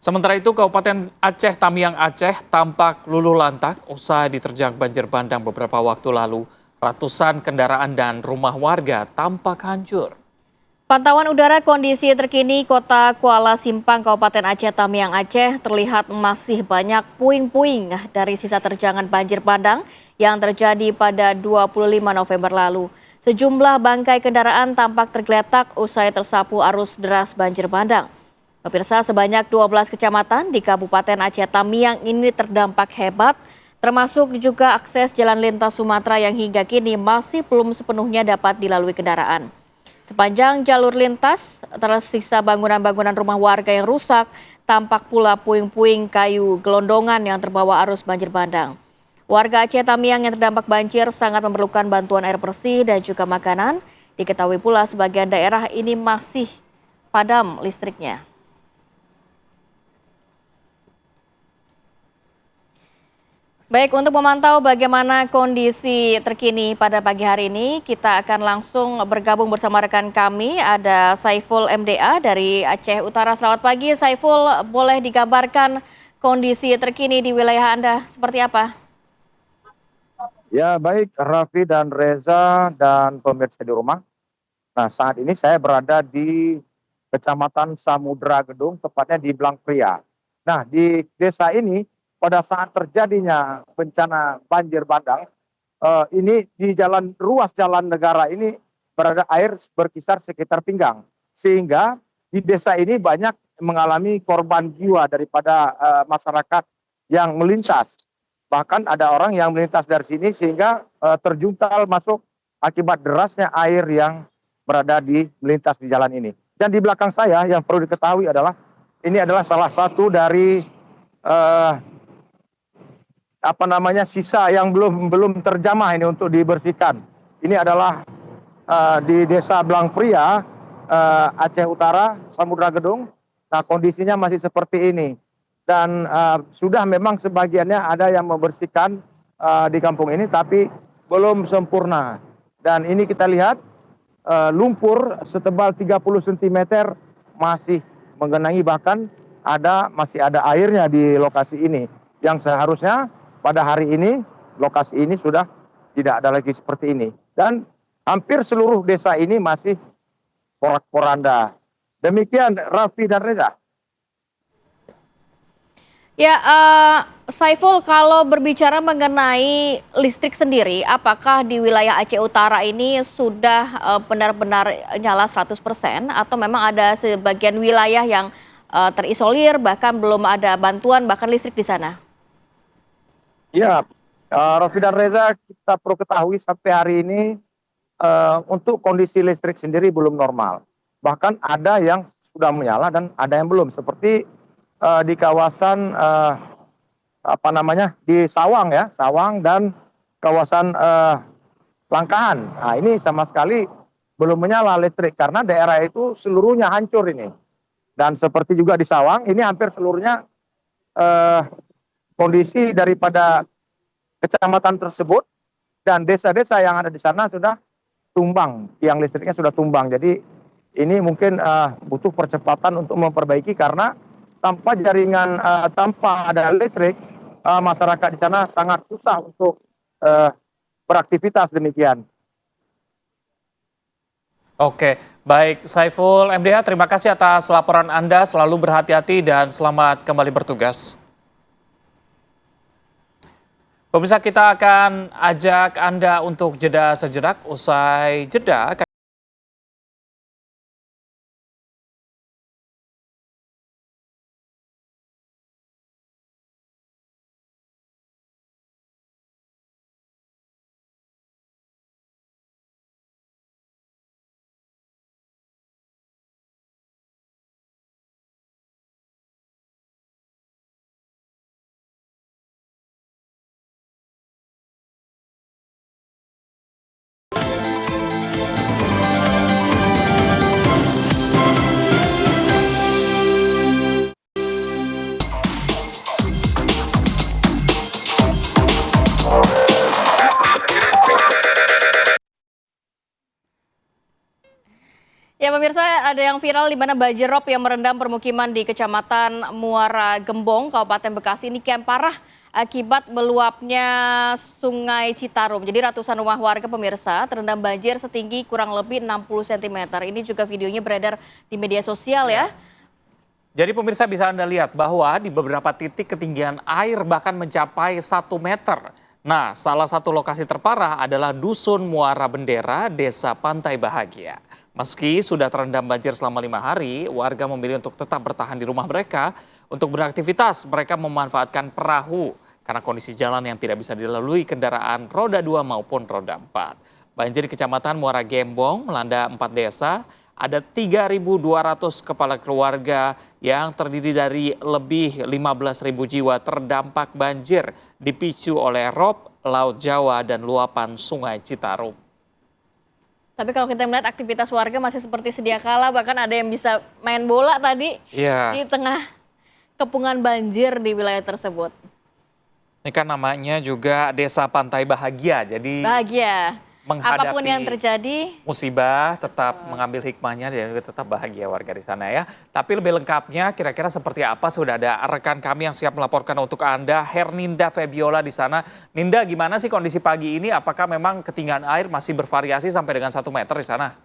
Sementara itu, Kabupaten Aceh Tamiang Aceh tampak luluh lantak usai diterjang banjir bandang beberapa waktu lalu. Ratusan kendaraan dan rumah warga tampak hancur. Pantauan udara kondisi terkini Kota Kuala Simpang, Kabupaten Aceh Tamiang Aceh terlihat masih banyak puing-puing dari sisa terjangan banjir bandang yang terjadi pada 25 November lalu. Sejumlah bangkai kendaraan tampak tergeletak usai tersapu arus deras banjir bandang. Pemirsa, sebanyak 12 kecamatan di Kabupaten Aceh Tamiang ini terdampak hebat, termasuk juga akses jalan lintas Sumatera yang hingga kini masih belum sepenuhnya dapat dilalui kendaraan. Sepanjang jalur lintas, tersisa bangunan-bangunan rumah warga yang rusak, tampak pula puing-puing kayu gelondongan yang terbawa arus banjir bandang. Warga Aceh Tamiang yang terdampak banjir sangat memerlukan bantuan air bersih dan juga makanan. Diketahui pula sebagian daerah ini masih padam listriknya. Baik, untuk memantau bagaimana kondisi terkini pada pagi hari ini, kita akan langsung bergabung bersama rekan kami, ada Saiful MDA dari Aceh Utara. Selamat pagi Saiful, boleh digambarkan kondisi terkini di wilayah Anda seperti apa? Ya baik, Raffi dan Reza dan pemirsa di rumah. Nah, saat ini saya berada di Kecamatan Samudra Gedung, tepatnya di Blangkria. Nah, di desa ini pada saat terjadinya bencana banjir bandang, ini di ruas jalan negara ini berada air berkisar sekitar pinggang. Sehingga di desa ini banyak mengalami korban jiwa daripada masyarakat yang melintas. Bahkan ada orang yang melintas dari sini sehingga terjungkal masuk akibat derasnya air yang berada di melintas di jalan ini. Dan di belakang saya yang perlu diketahui adalah ini adalah salah satu dari sisa yang belum terjamah ini untuk dibersihkan. Ini adalah di Desa Blangpria, Aceh Utara, Samudra Gedung. Nah, kondisinya masih seperti ini. Dan sudah memang sebagiannya ada yang membersihkan di kampung ini, tapi belum sempurna. Dan ini kita lihat lumpur setebal 30 cm masih menggenangi, bahkan masih ada airnya di lokasi ini. Yang seharusnya pada hari ini lokasi ini sudah tidak ada lagi seperti ini. Dan hampir seluruh desa ini masih porak-poranda. Demikian Raffi dan Reza. Ya, Saiful, kalau berbicara mengenai listrik sendiri, apakah di wilayah Aceh Utara ini sudah benar-benar nyala 100% atau memang ada sebagian wilayah yang terisolir, bahkan belum ada bantuan, bahkan listrik di sana? Ya, Raffi dan Reza, kita perlu ketahui sampai hari ini untuk kondisi listrik sendiri belum normal. Bahkan ada yang sudah menyala dan ada yang belum, seperti di kawasan di Sawang ya, Sawang dan kawasan Langkahan. Nah, ini sama sekali belum menyala listrik karena daerah itu seluruhnya hancur ini. Dan seperti juga di Sawang, ini hampir seluruhnya kondisi daripada kecamatan tersebut dan desa-desa yang ada di sana sudah tumbang, tiang listriknya sudah tumbang. Jadi ini mungkin butuh percepatan untuk memperbaiki karena tanpa jaringan, tanpa ada listrik, masyarakat di sana sangat susah untuk beraktivitas demikian. Oke, baik Saiful MDH, terima kasih atas laporan Anda, selalu berhati-hati dan selamat kembali bertugas. Pemirsa, kita akan ajak Anda untuk jeda sejenak, usai jeda. Ya pemirsa, ada yang viral di mana banjir rob yang merendam permukiman di Kecamatan Muara Gembong, Kabupaten Bekasi ini kian parah akibat meluapnya Sungai Citarum. Jadi ratusan rumah warga pemirsa terendam banjir setinggi kurang lebih 60 cm. Ini juga videonya beredar di media sosial ya. Jadi pemirsa bisa Anda lihat bahwa di beberapa titik ketinggian air bahkan mencapai 1 meter. Nah, salah satu lokasi terparah adalah Dusun Muara Bendera, Desa Pantai Bahagia. Meski sudah terendam banjir selama 5 hari, warga memilih untuk tetap bertahan di rumah mereka. Untuk beraktivitas, mereka memanfaatkan perahu karena kondisi jalan yang tidak bisa dilalui kendaraan roda 2 maupun roda 4. Banjir di Kecamatan Muara Gembong melanda 4 desa. Ada 3.200 kepala keluarga yang terdiri dari lebih 15.000 jiwa terdampak banjir dipicu oleh rob, Laut Jawa, dan luapan Sungai Citarum. Tapi kalau kita melihat aktivitas warga masih seperti sedia kala, bahkan ada yang bisa main bola tadi di tengah kepungan banjir di wilayah tersebut. Ini kan namanya juga Desa Pantai Bahagia, jadi bahagia. Menghadapi apapun yang terjadi, musibah tetap mengambil hikmahnya dan juga tetap bahagia warga di sana ya. Tapi lebih lengkapnya kira-kira seperti apa sudah ada rekan kami yang siap melaporkan untuk Anda, Herninda Febiola di sana. Ninda, gimana sih kondisi pagi ini? Apakah memang ketinggian air masih bervariasi sampai dengan 1 meter di sana?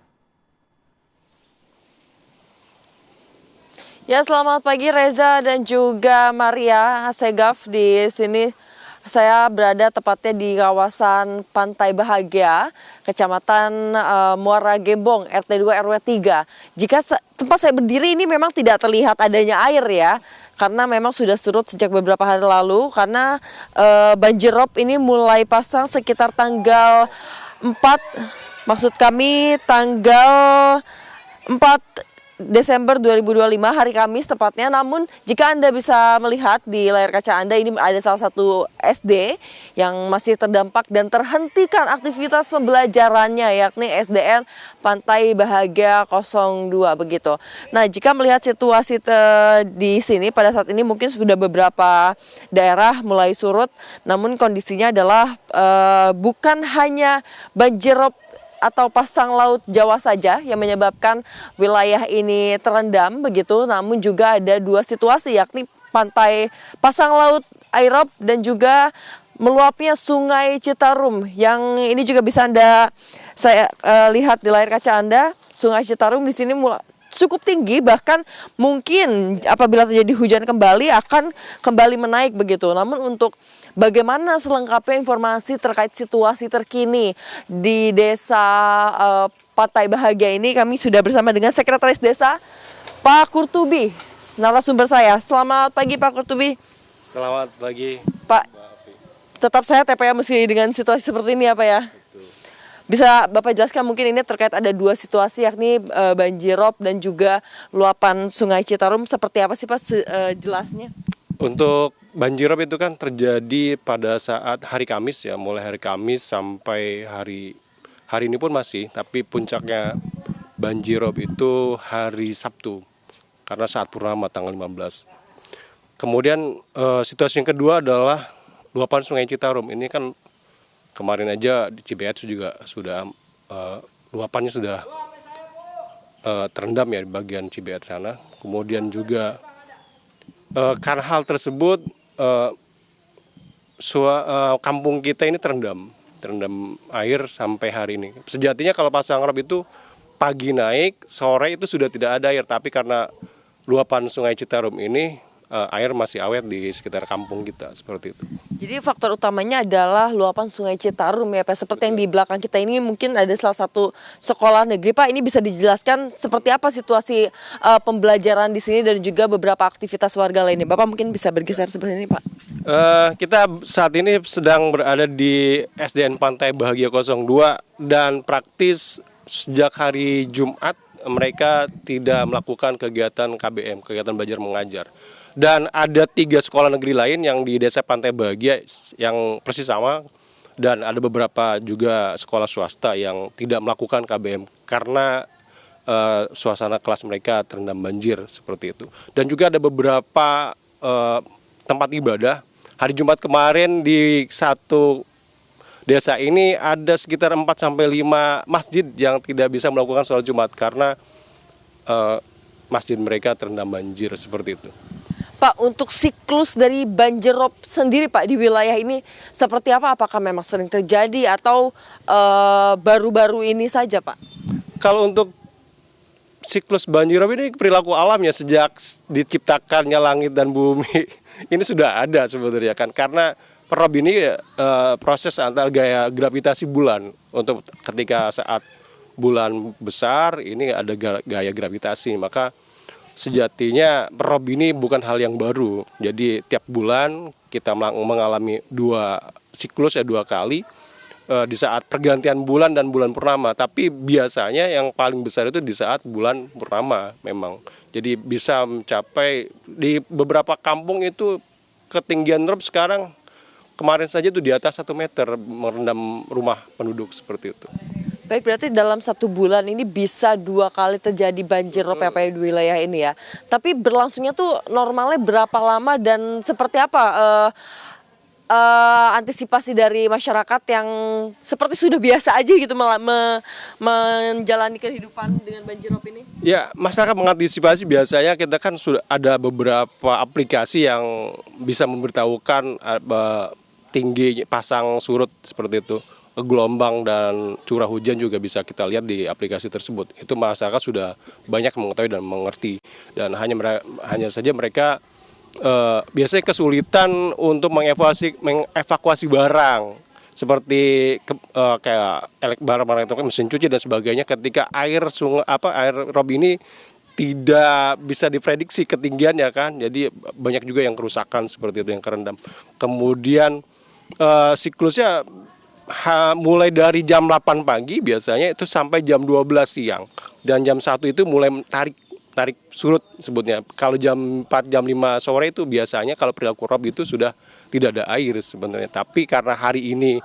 Ya, selamat pagi Reza dan juga Maria Segaf. Di sini saya berada tepatnya di kawasan Pantai Bahagia, Kecamatan Muara Gembong, RT 2 RW 3. Jika tempat saya berdiri ini memang tidak terlihat adanya air ya, karena memang sudah surut sejak beberapa hari lalu, karena banjir rob ini mulai pasang sekitar tanggal 4 Maksud kami tanggal 4 Desember 2025 hari Kamis tepatnya. Namun jika Anda bisa melihat di layar kaca Anda, ini ada salah satu SD yang masih terdampak dan terhentikan aktivitas pembelajarannya, yakni SDN Pantai Bahagia 02 begitu. Nah, jika melihat situasi di sini pada saat ini mungkin sudah beberapa daerah mulai surut, namun kondisinya adalah bukan hanya banjirop atau pasang laut Jawa saja yang menyebabkan wilayah ini terendam begitu, namun juga ada dua situasi, yakni pantai pasang laut Airop dan juga meluapnya Sungai Citarum, yang ini juga bisa saya lihat di layar kaca Anda. Sungai Citarum di sini cukup tinggi, bahkan mungkin apabila terjadi hujan kembali akan kembali menaik begitu. Namun untuk bagaimana selengkapnya informasi terkait situasi terkini di Desa Pantai Bahagia ini, kami sudah bersama dengan Sekretaris Desa, Pak Kurtubi, narasumber saya. Selamat pagi Pak Kurtubi. Selamat pagi Pak. Tetap sehat ya Pak ya, meski dengan situasi seperti ini ya Pak ya? Bisa Bapak jelaskan mungkin ini terkait ada dua situasi, yakni banjirop dan juga luapan Sungai Citarum. Seperti apa sih Pak jelasnya? Untuk banjirop itu kan terjadi pada saat hari Kamis ya, mulai hari Kamis sampai hari ini pun masih, tapi puncaknya banjirop itu hari Sabtu karena saat purnama tanggal 15. Kemudian situasi yang kedua adalah luapan Sungai Citarum. Ini kan kemarin aja di Cibeat juga sudah luapannya sudah terendam ya di bagian Cibeat sana. Kemudian juga karena hal tersebut kampung kita ini terendam air sampai hari ini. Sejatinya kalau pasang rob itu pagi naik, sore itu sudah tidak ada air, tapi karena luapan Sungai Citarum ini air masih awet di sekitar kampung kita, seperti itu. Jadi faktor utamanya adalah luapan Sungai Citarum ya Pak. Seperti yang di belakang kita ini mungkin ada salah satu sekolah negeri Pak. Ini bisa dijelaskan seperti apa situasi pembelajaran di sini dan juga beberapa aktivitas warga lainnya. Bapak mungkin bisa bergeser seperti ini Pak. Kita saat ini sedang berada di SDN Pantai Bahagia 02 dan praktis sejak hari Jumat mereka tidak melakukan kegiatan KBM, kegiatan belajar mengajar. Dan ada 3 sekolah negeri lain yang di Desa Pantai Bahagia yang persis sama, dan ada beberapa juga sekolah swasta yang tidak melakukan KBM karena suasana kelas mereka terendam banjir seperti itu. Dan juga ada beberapa tempat ibadah. Hari Jumat kemarin di satu desa ini ada sekitar 4-5 masjid yang tidak bisa melakukan sholat Jumat karena masjid mereka terendam banjir seperti itu. Pak, untuk siklus dari banjirop sendiri Pak di wilayah ini seperti apa? Apakah memang sering terjadi atau baru-baru ini saja Pak? Kalau untuk siklus banjirop ini perilaku alam ya, sejak diciptakannya langit dan bumi ini sudah ada sebetulnya kan, karena rob ini proses antar gaya gravitasi bulan. Untuk ketika saat bulan besar ini ada gaya gravitasi, maka sejatinya rob ini bukan hal yang baru. Jadi tiap bulan kita mengalami 2 siklus ya, 2 kali di saat pergantian bulan dan bulan purnama. Tapi biasanya yang paling besar itu di saat bulan purnama memang. Jadi bisa mencapai di beberapa kampung itu ketinggian rob sekarang kemarin saja itu di atas 1 meter merendam rumah penduduk seperti itu. Baik, berarti dalam 1 bulan ini bisa 2 kali terjadi banjirop ya Pak di wilayah ini ya. Tapi berlangsungnya tuh normalnya berapa lama dan seperti apa antisipasi dari masyarakat yang seperti sudah biasa aja gitu menjalani kehidupan dengan banjirop ini? Ya, masyarakat mengantisipasi biasanya kita kan sudah ada beberapa aplikasi yang bisa memberitahukan tinggi pasang surut seperti itu. Gelombang dan curah hujan juga bisa kita lihat di aplikasi tersebut. Itu masyarakat sudah banyak mengetahui dan mengerti. Dan hanya saja mereka biasanya kesulitan untuk mengevakuasi barang seperti kayak barang-barang itu, mesin cuci dan sebagainya, ketika air rob ini tidak bisa diprediksi ketinggiannya kan. Jadi banyak juga yang kerusakan seperti itu, yang kerendam. Kemudian siklusnya mulai dari jam 8 pagi biasanya itu sampai jam 12 siang. Dan jam 1 itu mulai tarik surut sebutnya. Kalau jam 4, jam 5 sore itu biasanya kalau perilaku rob itu sudah tidak ada air sebenarnya. Tapi karena hari ini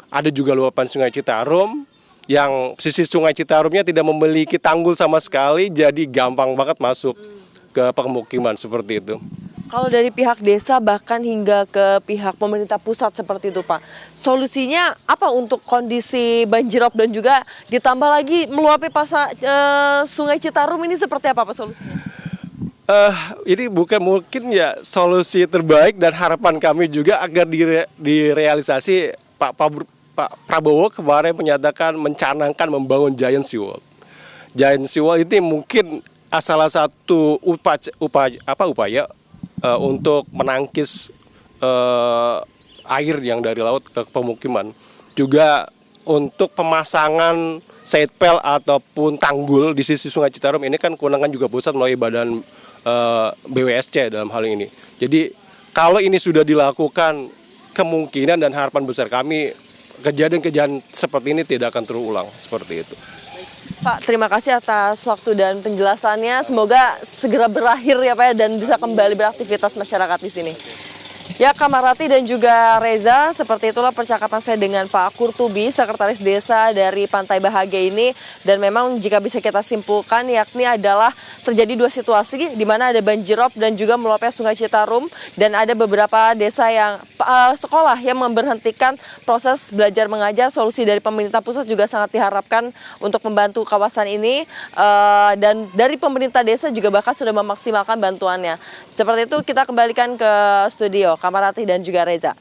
ada juga luapan Sungai Citarum, yang sisi Sungai Citarumnya tidak memiliki tanggul sama sekali, jadi gampang banget masuk ke pemukiman seperti itu. Kalau dari pihak desa bahkan hingga ke pihak pemerintah pusat seperti itu Pak, solusinya apa untuk kondisi banjirop dan juga ditambah lagi meluapi Sungai Citarum ini seperti apa Pak solusinya? Ini bukan mungkin ya solusi terbaik dan harapan kami juga agar direalisasi. Pak Prabowo kemarin menyatakan mencanangkan membangun Giant Seawall. Giant Seawall ini mungkin salah satu upaya untuk menangkis air yang dari laut ke pemukiman. Juga untuk pemasangan sidepel ataupun tanggul di sisi Sungai Citarum ini kan kewenangan juga pusat melalui badan BWSC dalam hal ini. Jadi kalau ini sudah dilakukan, kemungkinan dan harapan besar kami kejadian-kejadian seperti ini tidak akan terulang seperti itu. Pak, terima kasih atas waktu dan penjelasannya. Semoga segera berakhir ya Pak ya, dan bisa kembali beraktivitas masyarakat di sini. Ya, Kamarati dan juga Reza, seperti itulah percakapan saya dengan Pak Kurtubi, Sekretaris Desa dari Pantai Bahagia ini. Dan memang jika bisa kita simpulkan, yakni adalah terjadi dua situasi di mana ada banjirop dan juga meluapnya Sungai Citarum. Dan ada beberapa desa yang sekolah yang memberhentikan proses belajar mengajar. Solusi dari pemerintah pusat juga sangat diharapkan untuk membantu kawasan ini. Dan dari pemerintah desa juga bahkan sudah memaksimalkan bantuannya. Seperti itu, kita kembalikan ke studio. Kamarati dan juga Reza.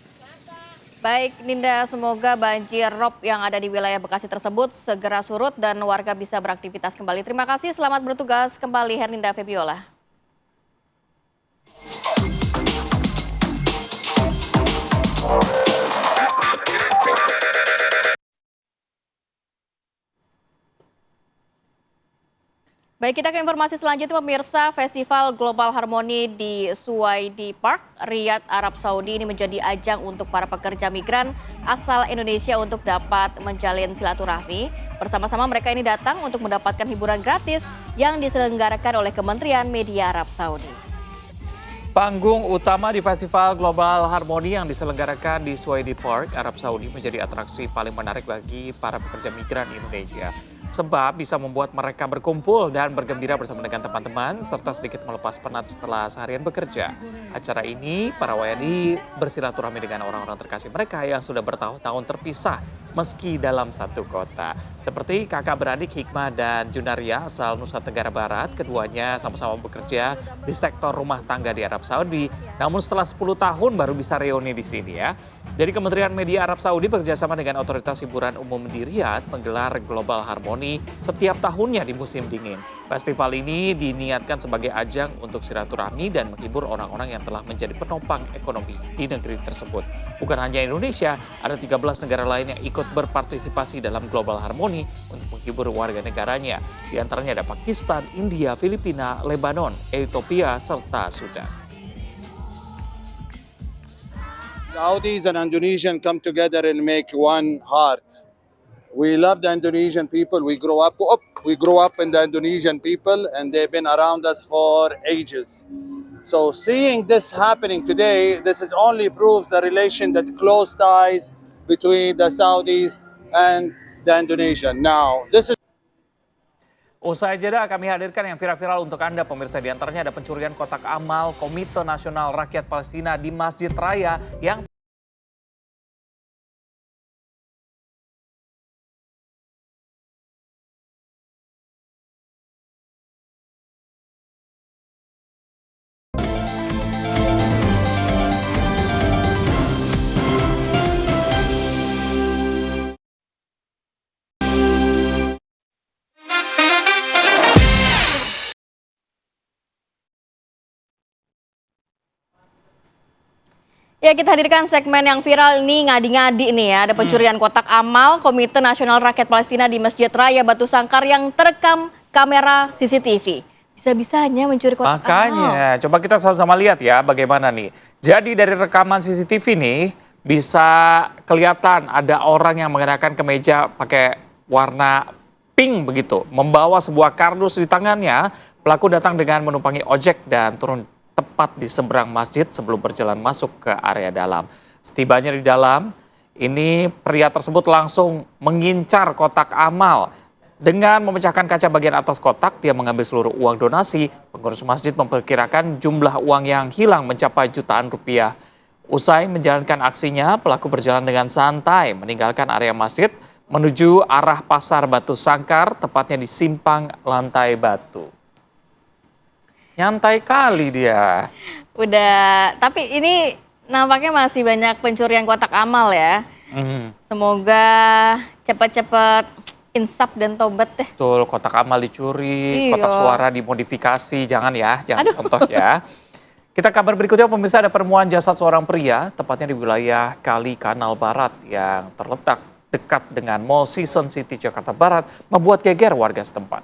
Baik Ninda, semoga banjir rob yang ada di wilayah Bekasi tersebut segera surut dan warga bisa beraktivitas kembali. Terima kasih, selamat bertugas kembali Herninda Febiola. Baik, kita ke informasi selanjutnya pemirsa. Festival Global Harmony di Suwaidi Park, Riyadh, Arab Saudi ini menjadi ajang untuk para pekerja migran asal Indonesia untuk dapat menjalin silaturahmi. Bersama-sama mereka ini datang untuk mendapatkan hiburan gratis yang diselenggarakan oleh Kementerian Media Arab Saudi. Panggung utama di Festival Global Harmony yang diselenggarakan di Suwaidi Park, Arab Saudi menjadi atraksi paling menarik bagi para pekerja migran di Indonesia. Sebab bisa membuat mereka berkumpul dan bergembira bersama dengan teman-teman serta sedikit melepas penat setelah seharian bekerja. Acara ini para WNI bersilaturahmi dengan orang-orang terkasih mereka yang sudah bertahun-tahun terpisah meski dalam satu kota. Seperti kakak beradik Hikmah dan Junaria asal Nusa Tenggara Barat, keduanya sama-sama bekerja di sektor rumah tangga di Arab Saudi. Namun setelah 10 tahun baru bisa reuni di sini ya. Jadi Kementerian Media Arab Saudi bekerjasama dengan Otoritas Hiburan Umum di Riyadh menggelar Global Harmony setiap tahunnya di musim dingin. Festival ini diniatkan sebagai ajang untuk silaturahmi dan menghibur orang-orang yang telah menjadi penopang ekonomi di negeri tersebut. Bukan hanya Indonesia, ada 13 negara lain yang ikut berpartisipasi dalam Global Harmony untuk menghibur warga negaranya. Di antaranya ada Pakistan, India, Filipina, Lebanon, Ethiopia, serta Sudan. Saudis and Indonesian come together and make one heart. We love the Indonesian people. We grow up in the Indonesian people, and they've been around us for ages. So seeing this happening today, this is only proof the relation, that close ties between the Saudis and the Indonesian. Now, this is. Usai jeda kami hadirkan yang viral-viral untuk Anda pemirsa. Di antaranya ada pencurian kotak amal Komite Nasional Rakyat Palestina di Masjid Raya yang Ya, kita hadirkan segmen yang viral ini ngadi-ngadi nih ya. Ada pencurian kotak amal Komite Nasional Rakyat Palestina di Masjid Raya Batu Sangkar yang terekam kamera CCTV. Bisa-bisanya mencuri kotak amal. Makanya, coba kita sama-sama lihat ya bagaimana nih. Jadi dari rekaman CCTV nih, bisa kelihatan ada orang yang mengenakan kemeja pakai warna pink begitu, membawa sebuah kardus di tangannya. Pelaku datang dengan menumpangi ojek dan turun tepat di seberang masjid sebelum berjalan masuk ke area dalam. Setibanya di dalam, ini pria tersebut langsung mengincar kotak amal. Dengan memecahkan kaca bagian atas kotak, dia mengambil seluruh uang donasi. Pengurus masjid memperkirakan jumlah uang yang hilang mencapai jutaan rupiah. Usai menjalankan aksinya, pelaku berjalan dengan santai meninggalkan area masjid menuju arah Pasar Batu Sangkar, tepatnya di Simpang Lantai Batu. Nyantai kali dia. Udah, tapi ini nampaknya masih banyak pencurian kotak amal ya. Semoga cepat-cepat insaf dan tobat deh. Betul, kotak amal dicuri, kotak suara dimodifikasi, jangan ya, jangan contoh ya. Kita kabar berikutnya, pemirsa, ada penemuan jasad seorang pria, tepatnya di wilayah Kali Kanal Barat yang terletak dekat dengan Mall Season City Jakarta Barat, membuat geger warga setempat.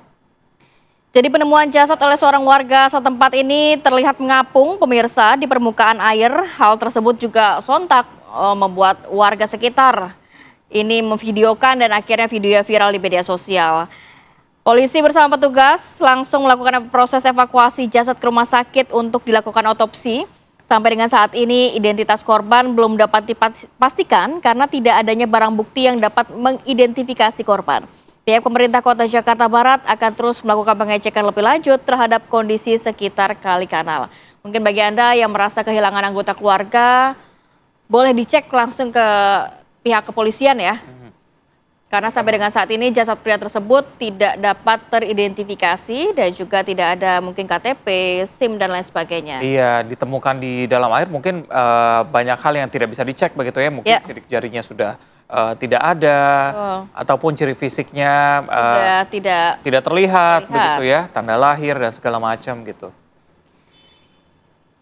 Jadi penemuan jasad oleh seorang warga setempat ini terlihat mengapung, pemirsa, di permukaan air. Hal tersebut juga sontak membuat warga sekitar ini memvideokan dan akhirnya videonya viral di media sosial. Polisi bersama petugas langsung melakukan proses evakuasi jasad ke rumah sakit untuk dilakukan otopsi. Sampai dengan saat ini identitas korban belum dapat dipastikan karena tidak adanya barang bukti yang dapat mengidentifikasi korban. Pihak pemerintah Kota Jakarta Barat akan terus melakukan pengecekan lebih lanjut terhadap kondisi sekitar Kali Kanal. Mungkin bagi Anda yang merasa kehilangan anggota keluarga, boleh dicek langsung ke pihak kepolisian ya. Karena sampai dengan saat ini jasad pria tersebut tidak dapat teridentifikasi dan juga tidak ada mungkin KTP, SIM dan lain sebagainya. Iya, ditemukan di dalam air mungkin banyak hal yang tidak bisa dicek begitu ya. Mungkin sidik jarinya sudah tidak ada, ataupun ciri fisiknya sudah tidak terlihat begitu ya, tanda lahir dan segala macam gitu.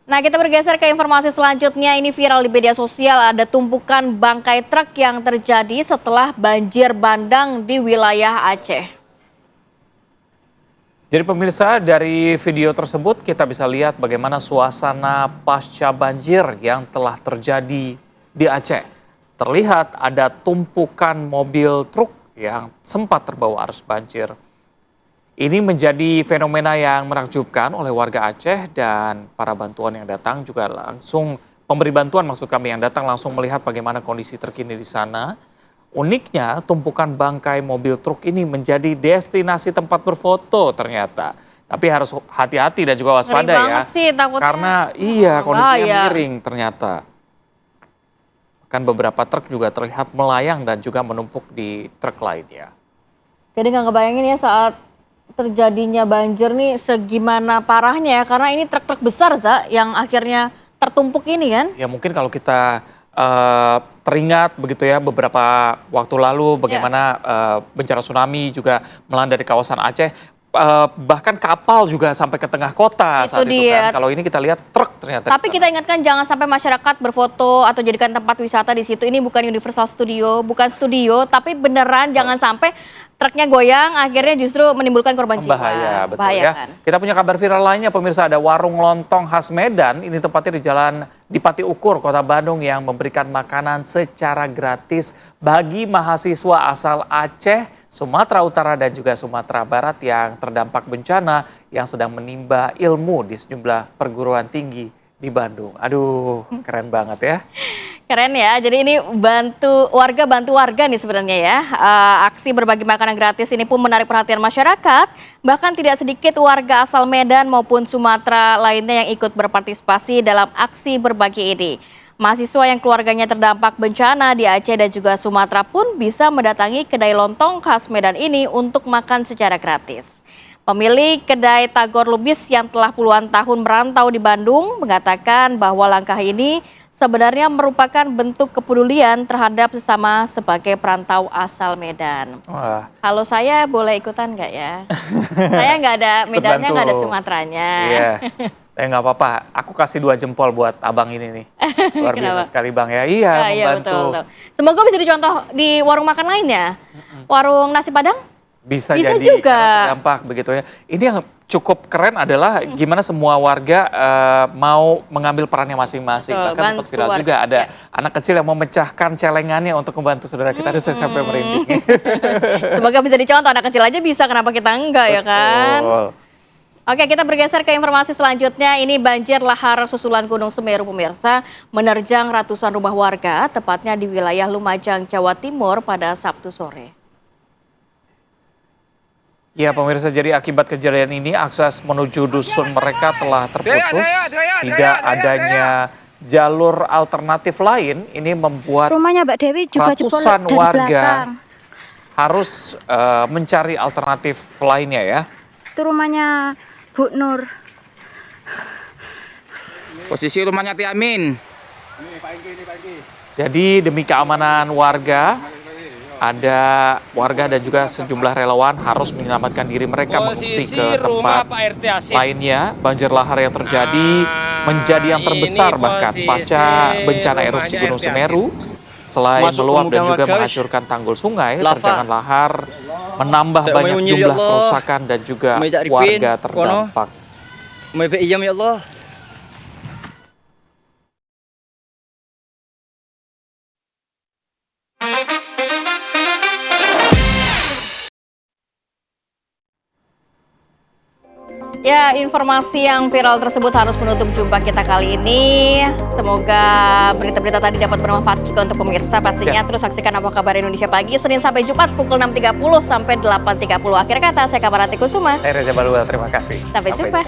Nah, kita bergeser ke informasi selanjutnya. Ini viral di media sosial, ada tumpukan bangkai truk yang terjadi setelah banjir bandang di wilayah Aceh. Jadi pemirsa, dari video tersebut kita bisa lihat bagaimana suasana pasca banjir yang telah terjadi di Aceh. Terlihat ada tumpukan mobil truk yang sempat terbawa arus banjir. Ini menjadi fenomena yang menakjubkan oleh warga Aceh dan para bantuan yang datang juga langsung, pemberi bantuan maksud kami yang datang langsung melihat bagaimana kondisi terkini di sana. Uniknya tumpukan bangkai mobil truk ini menjadi destinasi tempat berfoto ternyata. Tapi harus hati-hati dan juga waspada ya. Sih, karena kondisinya miring ternyata. Kan beberapa truk juga terlihat melayang dan juga menumpuk di truk lainnya. Jadi nggak ngebayangin ya saat terjadinya banjir nih segimana parahnya ya, karena ini truk-truk besar yang akhirnya tertumpuk ini kan. Ya mungkin kalau kita teringat begitu ya beberapa waktu lalu bagaimana bencana tsunami juga melanda di kawasan Aceh, bahkan kapal juga sampai ke tengah kota saat itu kan. Kalau ini kita lihat truk ternyata. Tapi kita ingatkan jangan sampai masyarakat berfoto atau jadikan tempat wisata di situ. Ini bukan Universal Studio, bukan studio, tapi beneran jangan sampai truknya goyang akhirnya justru menimbulkan korban jiwa. Bahaya, betul ya. Kan? Kita punya kabar viral lainnya pemirsa, ada warung lontong khas Medan, ini tepatnya di Jalan Dipati Ukur, Kota Bandung yang memberikan makanan secara gratis bagi mahasiswa asal Aceh, Sumatera Utara dan juga Sumatera Barat yang terdampak bencana yang sedang menimba ilmu di sejumlah perguruan tinggi di Bandung. Aduh, keren banget ya. Keren ya, jadi ini bantu warga nih sebenarnya ya. Aksi berbagi makanan gratis ini pun menarik perhatian masyarakat. Bahkan tidak sedikit warga asal Medan maupun Sumatera lainnya yang ikut berpartisipasi dalam aksi berbagi ini. Mahasiswa yang keluarganya terdampak bencana di Aceh dan juga Sumatera pun bisa mendatangi kedai lontong khas Medan ini untuk makan secara gratis. Pemilik kedai Tagor Lubis yang telah puluhan tahun merantau di Bandung mengatakan bahwa langkah ini sebenarnya merupakan bentuk kepedulian terhadap sesama sebagai perantau asal Medan. Wah. Kalau saya boleh ikutan nggak ya? Saya nggak ada Medannya, nggak ada Sumateranya. Iya, nggak apa-apa. Aku kasih 2 jempol buat abang ini nih. Luar biasa sekali bang ya. Iya, membantu. Betul. Semoga bisa dicontoh di warung makan lainnya. Warung nasi Padang? bisa Bisa jadi juga. terdampak begitu ya. Ini yang cukup keren adalah gimana semua warga mau mengambil perannya masing-masing. Betul, Bahkan sempat bantu viral warga. juga ada anak kecil yang memecahkan celengannya untuk membantu saudara kita. Aduh, saya sampai merinding. Semoga bisa dicontoh, anak kecil aja bisa, kenapa kita enggak ya kan? Betul. Oke, kita bergeser ke informasi selanjutnya. Ini banjir lahar susulan Gunung Semeru pemirsa menerjang ratusan rumah warga, tepatnya di wilayah Lumajang, Jawa Timur pada Sabtu sore. Ya pemirsa, jadi akibat kejadian ini akses menuju dusun mereka telah terputus. Tidak adanya jalur alternatif lain, ini membuat Rumahnya Mbak Dewi juga jebol ratusan dari warga belakang. harus mencari alternatif lainnya ya. Itu rumahnya Bu Nur. Posisi rumahnya Ti Amin. Jadi demi keamanan warga, ada warga dan juga sejumlah relawan harus menyelamatkan diri mereka mengungsi ke tempat lainnya. Banjir lahar yang terjadi menjadi yang terbesar bahkan pasca bencana erupsi Gunung Semeru. Selain meluap dan juga menghancurkan tanggul sungai, terjangan lahar menambah banyak jumlah kerusakan dan juga warga terdampak. Ya Allah. Ya, informasi yang viral tersebut harus menutup jumpa kita kali ini. Semoga berita-berita tadi dapat bermanfaat juga untuk pemirsa pastinya. Terus saksikan Apa Kabar Indonesia Pagi, Senin sampai Jumat pukul 6.30 sampai 8.30. Akhir kata, saya Kabarati Kusuma. Saya Reza Baluel, terima kasih. Sampai jumpa.